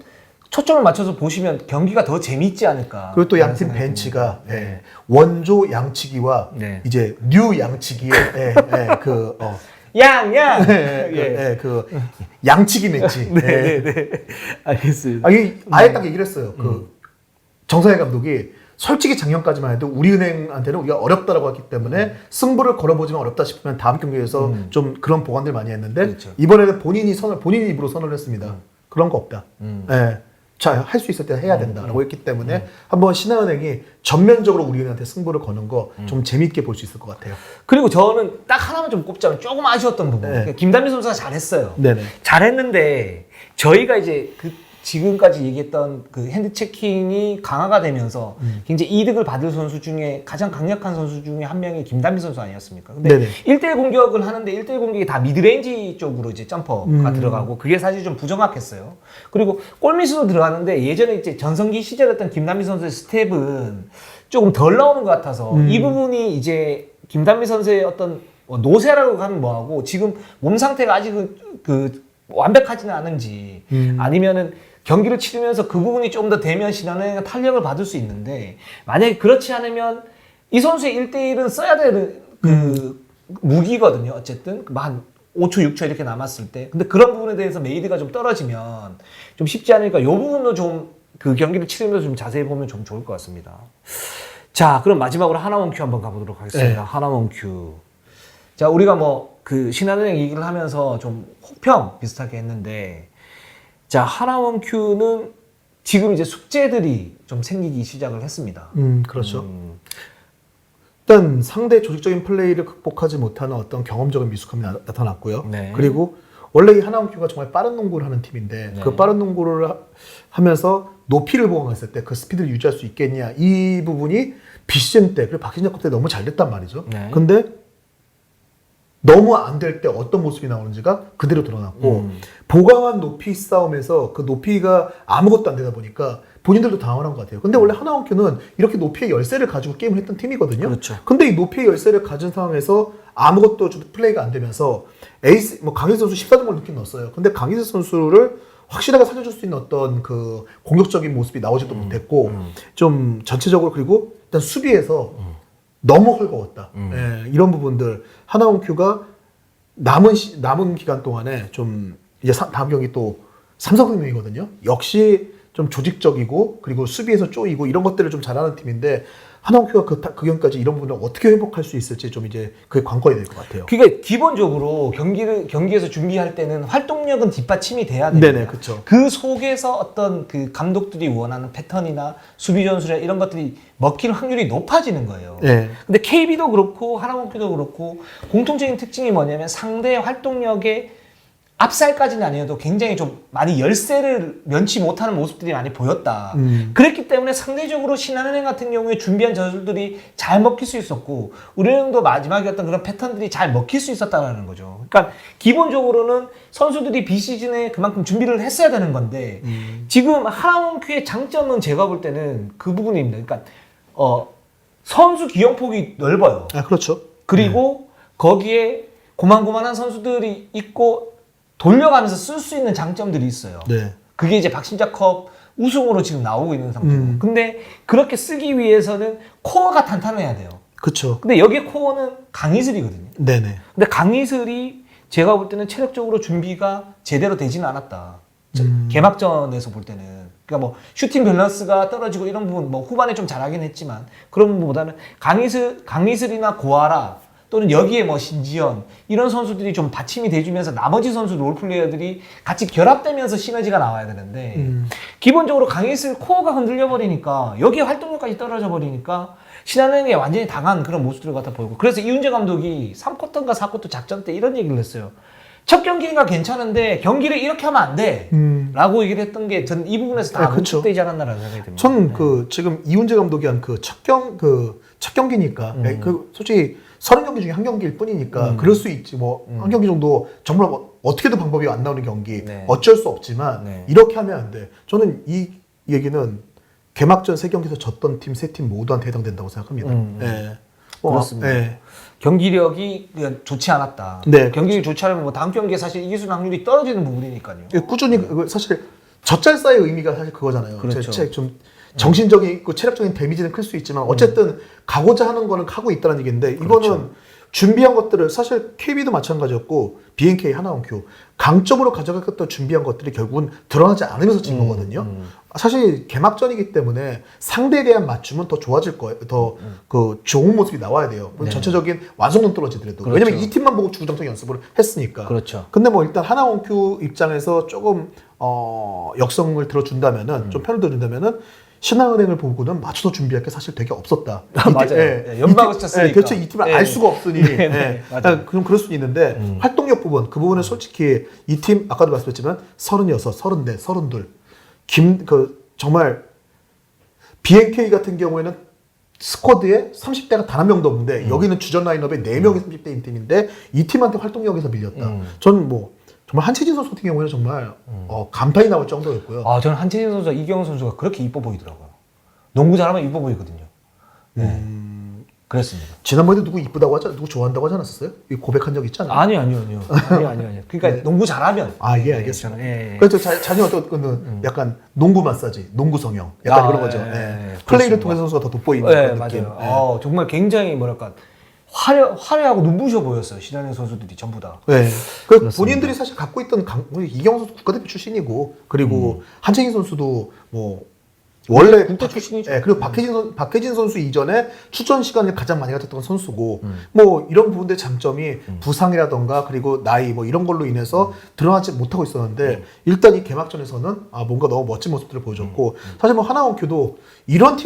[SPEAKER 1] 초점을 맞춰서 보시면 경기가 더 재밌지 않을까.
[SPEAKER 2] 그리고 또 양팀 벤치가 원조 양치기와 이제 뉴 양치기의 그 양치기 매치.
[SPEAKER 1] 알겠습니다.
[SPEAKER 2] 아예 딱 얘기를 했어요. 정상회 감독이 솔직히 작년까지만 해도 우리은행한테는 우리가 어렵다라고 했기 때문에 승부를 걸어보지만 어렵다 싶으면 다음 경기에서 좀 그런 보완들 많이 했는데
[SPEAKER 1] 그렇죠.
[SPEAKER 2] 이번에는 본인이 입으로 선언을 했습니다. 그런 거 없다. 자, 할 수 있을 때 해야 된다라고 했기 때문에 한번 신한은행이 전면적으로 우리한테 승부를 거는 거 좀 재밌게 볼 수 있을 것 같아요.
[SPEAKER 1] 그리고 저는 딱 하나만 좀 꼽자면 조금 아쉬웠던 부분.
[SPEAKER 2] 네.
[SPEAKER 1] 그러니까 김단비 선수가 잘했어요.
[SPEAKER 2] 네네.
[SPEAKER 1] 잘했는데 저희가 이제 그 지금까지 얘기했던 그 핸드 체킹이 강화가 되면서 굉장히 이득을 받을 선수 중에 가장 강력한 선수 중에 한 명이 김단비 선수 아니었습니까? 근데
[SPEAKER 2] 네네.
[SPEAKER 1] 1대1 공격을 하는데 1대1 공격이 다 미드레인지 쪽으로 이제 점퍼가 들어가고 그게 사실 좀 부정확했어요. 그리고 골밑으로 들어가는데 예전에 이제 전성기 시절했던 김단비 선수의 스텝은 조금 덜 나오는 것 같아서 이 부분이 이제 김단비 선수의 어떤 노세라고 하면 뭐하고 지금 몸 상태가 아직 그 완벽하지는 않은지 아니면은 경기를 치르면서 그 부분이 좀 더 되면 신한은행은 탄력을 받을 수 있는데 만약에 그렇지 않으면 이 선수의 1대1은 써야 되는 그 무기거든요. 어쨌든 한 5초, 6초 이렇게 남았을 때. 근데 그런 부분에 대해서 메이드가 좀 떨어지면 좀 쉽지 않으니까 이 부분도 좀 그 경기를 치르면서 좀 자세히 보면 좀 좋을 것 같습니다. 자, 그럼 마지막으로 하나원큐 한번 가보도록 하겠습니다.
[SPEAKER 2] 네.
[SPEAKER 1] 하나원큐. 자, 우리가 뭐 그 신한은행 얘기를 하면서 좀 혹평 비슷하게 했는데 자, 하나원큐는 지금 이제 숙제들이 좀 생기기 시작을 했습니다.
[SPEAKER 2] 그렇죠. 일단 상대 조직적인 플레이를 극복하지 못하는 어떤 경험적인 미숙함이 나타났고요.
[SPEAKER 1] 네.
[SPEAKER 2] 그리고 원래 이 하나원큐가 정말 빠른 농구를 하는 팀인데
[SPEAKER 1] 네.
[SPEAKER 2] 그 빠른 농구를 하면서 높이를 보강했을 때 그 스피드를 유지할 수 있겠냐 이 부분이 비시즌 때 그리고 박진혁 때 너무 잘 됐단 말이죠.
[SPEAKER 1] 네.
[SPEAKER 2] 근데 너무 안 될 때 어떤 모습이 나오는지가 그대로 드러났고 보강한 높이 싸움에서 그 높이가 아무것도 안 되다 보니까 본인들도 당황한 것 같아요. 근데 원래 하나원큐는 이렇게 높이의 열쇠를 가지고 게임을 했던 팀이거든요.
[SPEAKER 1] 그렇죠.
[SPEAKER 2] 근데 이 높이의 열쇠를 가진 상황에서 아무것도 좀 플레이가 안 되면서 에이스 뭐 강희재 선수 14점을 늦게 넣었어요. 근데 강희재 선수를 확실하게 살려줄 수 있는 어떤 그 공격적인 모습이 나오지도 못했고 좀 전체적으로 그리고 일단 수비에서 너무 헐거웠다. 예, 이런 부분들 하나원큐가 남은 기간 동안에 좀 이제 다음 경기 또 삼성생명이거든요. 역시 좀 조직적이고 그리고 수비에서 쪼이고 이런 것들을 좀 잘하는 팀인데 하나원큐가 그 경기까지 이런 부분을 어떻게 회복할 수 있을지 좀 이제 그게 관건이 될 것 같아요.
[SPEAKER 1] 그게 기본적으로 경기에서 준비할 때는 활동력은 뒷받침이 돼야 됩니다.
[SPEAKER 2] 네네, 그렇죠.
[SPEAKER 1] 그 속에서 어떤 그 감독들이 원하는 패턴이나 수비 전술이나 이런 것들이 먹힐 확률이 높아지는 거예요.
[SPEAKER 2] 네.
[SPEAKER 1] 근데 KB도 그렇고 하나원큐도 그렇고 공통적인 특징이 뭐냐면 상대의 활동력에 압살까지는 아니어도 굉장히 좀 많이 열세를 면치 못하는 모습들이 많이 보였다. 그랬기 때문에 상대적으로 신한은행 같은 경우에 준비한 전술들이 잘 먹힐 수 있었고 우리은행도 마지막에 어떤 그런 패턴들이 잘 먹힐 수 있었다는 거죠. 그러니까 기본적으로는 선수들이 비시즌에 그만큼 준비를 했어야 되는 건데 지금 하나원큐의 장점은 제가 볼 때는 그 부분입니다. 그러니까 선수 기용폭이 넓어요.
[SPEAKER 2] 아, 그렇죠.
[SPEAKER 1] 그리고 거기에 고만고만한 선수들이 있고 돌려가면서 쓸 수 있는 장점들이 있어요.
[SPEAKER 2] 네.
[SPEAKER 1] 그게 이제 박신자컵 우승으로 지금 나오고 있는 상태고. 근데 그렇게 쓰기 위해서는 코어가 탄탄해야 돼요.
[SPEAKER 2] 그렇죠.
[SPEAKER 1] 근데 여기에 코어는 강희슬이거든요.
[SPEAKER 2] 네네.
[SPEAKER 1] 근데 강희슬이 제가 볼 때는 체력적으로 준비가 제대로 되지는 않았다. 개막전에서 볼 때는. 그러니까 뭐 슈팅 밸런스가 떨어지고 이런 부분 뭐 후반에 좀 잘하긴 했지만 그런 부분보다는 강희슬이나 고아라 또는 여기에 뭐 신지현 이런 선수들이 좀 받침이 돼주면서 나머지 선수 롤플레이어들이 같이 결합되면서 시너지가 나와야 되는데 기본적으로 강희슬 코어가 흔들려 버리니까 여기에 활동력까지 떨어져 버리니까 신한은행에 완전히 당한 그런 모습들을 갖다 보이고 그래서 이훈재 감독이 3쿼터인가 4쿼터 작전 때 이런 얘기를 했어요. 첫 경기가 괜찮은데 경기를 이렇게 하면 안 돼. 라고 얘기를 했던 게 전 이 부분에서 다 문제되지 않았나라는 생각이 듭니다.
[SPEAKER 2] 전 그 지금 이훈재 감독이 한 그 첫 경기니까 그 솔직히 30경기 중에 한 경기일 뿐이니까 그럴 수 있지 뭐 한 경기 정도 정말 뭐 어떻게든 방법이 안 나오는 경기
[SPEAKER 1] 네.
[SPEAKER 2] 어쩔 수 없지만
[SPEAKER 1] 네.
[SPEAKER 2] 이렇게 하면 안 돼. 저는 이 얘기는 개막전 3경기에서 졌던 팀 3팀 모두한테 해당된다고 생각합니다. 네.
[SPEAKER 1] 그렇습니다.
[SPEAKER 2] 네.
[SPEAKER 1] 경기력이 그냥 좋지 않았다.
[SPEAKER 2] 네.
[SPEAKER 1] 경기력이 좋지 않으면 뭐 다음 경기에 사실 이길 수 있는 확률이 떨어지는 부분이니까요.
[SPEAKER 2] 꾸준히 사실 젖잘싸의 의미가 사실 그거잖아요.
[SPEAKER 1] 그렇죠.
[SPEAKER 2] 좀 정신적인 체력적인 데미지는 클 수 있지만 어쨌든 가고자 하는 거는 하고 있다는 얘기인데 이거는
[SPEAKER 1] 그렇죠.
[SPEAKER 2] 준비한 것들을 사실 KB도 마찬가지였고 BNK 하나원큐 강점으로 가져갔던 준비한 것들이 결국은 드러나지 않으면서 진 거거든요. 사실 개막전이기 때문에 상대에 대한 맞춤은 더 좋아질 거예요. 더 그 좋은 모습이 나와야 돼요.
[SPEAKER 1] 네.
[SPEAKER 2] 전체적인 완성도는 떨어지더라도.
[SPEAKER 1] 그렇죠.
[SPEAKER 2] 왜냐면 이 팀만 보고 주구장창 연습을 했으니까.
[SPEAKER 1] 그렇죠.
[SPEAKER 2] 근데 뭐 일단 하나원큐 입장에서 조금 역성을 들어준다면은 좀 편을 들어준다면은 신한은행을 보고는 맞춰서 준비할 게 사실 되게 없었다.
[SPEAKER 1] 맞아요. 예, 연막을 쳤으니까.
[SPEAKER 2] 대체 이 팀을
[SPEAKER 1] 예.
[SPEAKER 2] 알 수가 없으니.
[SPEAKER 1] 네, 네, 맞아요.
[SPEAKER 2] 그럼 그럴 수 있는데 활동력 부분 그 부분은 솔직히 이 팀 아까도 말씀드렸지만 36, 34, 32 정말 BNK 같은 경우에는 스쿼드에 30대가 단 한 명도 없는데 여기는 주전 라인업에 4명이 30대인 팀인데 이 팀한테 활동력에서 밀렸다. 전 뭐 정말 한채진 선수 같은 경우에는 정말 감탄이 나올 정도였고요.
[SPEAKER 1] 아, 저는 한채진 선수와 이경호 선수가 그렇게 이뻐 보이더라고요. 농구 잘하면 이뻐 보이거든요. 네. 그랬습니다.
[SPEAKER 2] 지난번에 누구 이쁘다고 누구 좋아한다고 하지 않았었어요? 이 고백한 적 있지 않아요?
[SPEAKER 1] 아니요. 그러니까
[SPEAKER 2] 네.
[SPEAKER 1] 농구 잘하면.
[SPEAKER 2] 아, 예,
[SPEAKER 1] 네,
[SPEAKER 2] 알겠습니다.
[SPEAKER 1] 저는, 예.
[SPEAKER 2] 그래서 자녀 어떤 거는 약간 농구 마사지, 농구 성형, 약간 그런 거죠.
[SPEAKER 1] 예,
[SPEAKER 2] 예.
[SPEAKER 1] 예,
[SPEAKER 2] 플레이를
[SPEAKER 1] 그렇습니다.
[SPEAKER 2] 통해서 선수가 더 돋보이는
[SPEAKER 1] 네,
[SPEAKER 2] 그런 느낌.
[SPEAKER 1] 맞아요. 정말 굉장히 뭐랄까 화려하고 눈부셔 보였어요. 신한은행 선수들이 전부 다.
[SPEAKER 2] 네. 그 본인들이 사실 갖고 있던 이경호 선수 국가대표 출신이고 그리고 한채인 선수도 뭐 원래
[SPEAKER 1] 국대 출신이죠.
[SPEAKER 2] 예, 그리고 박혜진 선수 이전에 출전 시간을 가장 많이 가졌던 선수고 뭐 이런 부분들의 장점이 부상이라던가 그리고 나이 뭐 이런 걸로 인해서 드러나지 못하고 있었는데 일단 이 개막전에서는 뭔가 너무 멋진 모습들을 보여줬고 사실 뭐 하나원큐도 이런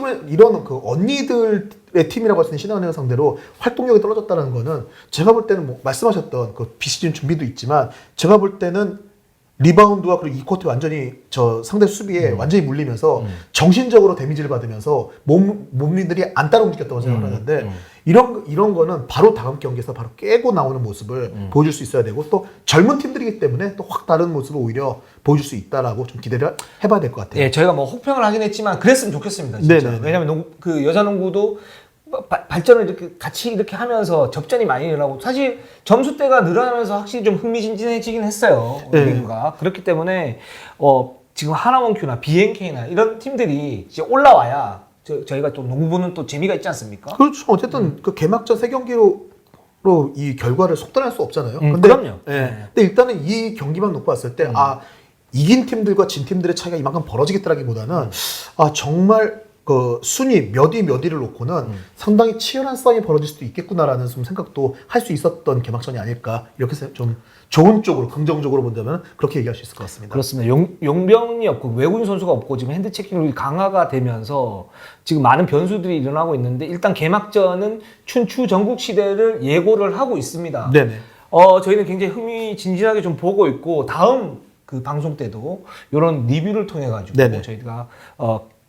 [SPEAKER 2] 그 언니들의 팀이라고 할 수 있는 신한은행 상대로 활동력이 떨어졌다는 거는 제가 볼 때는 뭐 말씀하셨던 그 비시즌 준비도 있지만 제가 볼 때는 리바운드와 그리고 이 코트 완전히 저 상대 수비에 완전히 물리면서 정신적으로 데미지를 받으면서 몸들이 안 따라 움직였다고 생각을 하는데 이런 거는 바로 다음 경기에서 바로 깨고 나오는 모습을 보여줄 수 있어야 되고 또 젊은 팀들이기 때문에 또 확 다른 모습을 오히려 보여줄 수 있다라고 좀 기대를 해봐야 될 것 같아요.
[SPEAKER 1] 예, 저희가 뭐 혹평을 하긴 했지만 그랬으면 좋겠습니다. 진짜.
[SPEAKER 2] 네네네.
[SPEAKER 1] 왜냐하면 그 여자 농구도 발전을 이렇게 같이 이렇게 하면서 접전이 많이 일어나고 사실 점수대가 늘어나면서 확실히 좀 흥미진진해지긴 했어요. 리그가. 그렇기 때문에 지금 하나원큐나 BNK나 이런 팀들이 이제 올라와야 저희가 또 농구 보는 또 재미가 있지 않습니까?
[SPEAKER 2] 그렇죠. 어쨌든 그 개막전 3경기로 이 결과를 속단할 수 없잖아요.
[SPEAKER 1] 그럼요.
[SPEAKER 2] 근데 일단은 이 경기만 놓고 봤을 때 이긴 팀들과 진 팀들의 차이가 이만큼 벌어지겠다라기보다는 정말 그 순위 몇 위 몇 위를 놓고는 상당히 치열한 싸움이 벌어질 수도 있겠구나라는 좀 생각도 할 수 있었던 개막전이 아닐까 이렇게 좀 좋은 쪽으로 긍정적으로 본다면 그렇게 얘기할 수 있을 것 같습니다.
[SPEAKER 1] 그렇습니다. 용병이 없고 외국인 선수가 없고 지금 핸드 체킹이 강화가 되면서 지금 많은 변수들이 일어나고 있는데 일단 개막전은 춘추 전국 시대를 예고를 하고 있습니다.
[SPEAKER 2] 네네.
[SPEAKER 1] 저희는 굉장히 흥미진진하게 좀 보고 있고 다음 그 방송 때도 이런 리뷰를 통해 가지고
[SPEAKER 2] 네네.
[SPEAKER 1] 저희가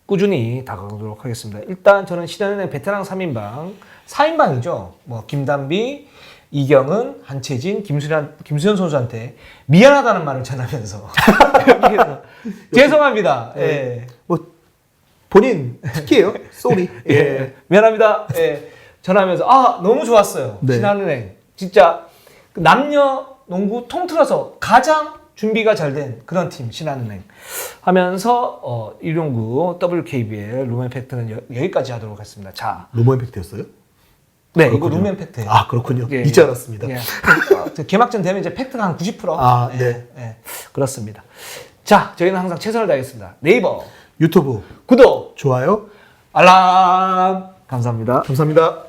[SPEAKER 1] 꾸준히 다가가도록 하겠습니다. 일단 저는 신한은행 베테랑 3인방, 4인방이죠. 뭐 김단비, 이경은, 한채진, 김수현 선수한테 미안하다는 말을 전하면서 죄송합니다. 예.
[SPEAKER 2] 뭐 본인 특기예요. 쏘리.
[SPEAKER 1] 예. 미안합니다. 예. 전하면서 너무 좋았어요.
[SPEAKER 2] 네.
[SPEAKER 1] 신한은행 진짜 남녀 농구 통틀어서 가장 준비가 잘 된 그런 팀 신한은행 하면서 일용구 WKBL 룸앤 팩트는 여기까지 하도록 하겠습니다. 자,
[SPEAKER 2] 로모 임팩트였어요?
[SPEAKER 1] 네,
[SPEAKER 2] 그렇군요.
[SPEAKER 1] 이거 룸앤 팩트.
[SPEAKER 2] 그렇군요.
[SPEAKER 1] 예,
[SPEAKER 2] 잊지 않았습니다.
[SPEAKER 1] 예. 개막전 되면 이제 팩트가 한 90%.
[SPEAKER 2] 네.
[SPEAKER 1] 예, 그렇습니다. 자, 저희는 항상 최선을 다하겠습니다. 네이버
[SPEAKER 2] 유튜브
[SPEAKER 1] 구독,
[SPEAKER 2] 좋아요.
[SPEAKER 1] 알람 감사합니다.
[SPEAKER 2] 감사합니다.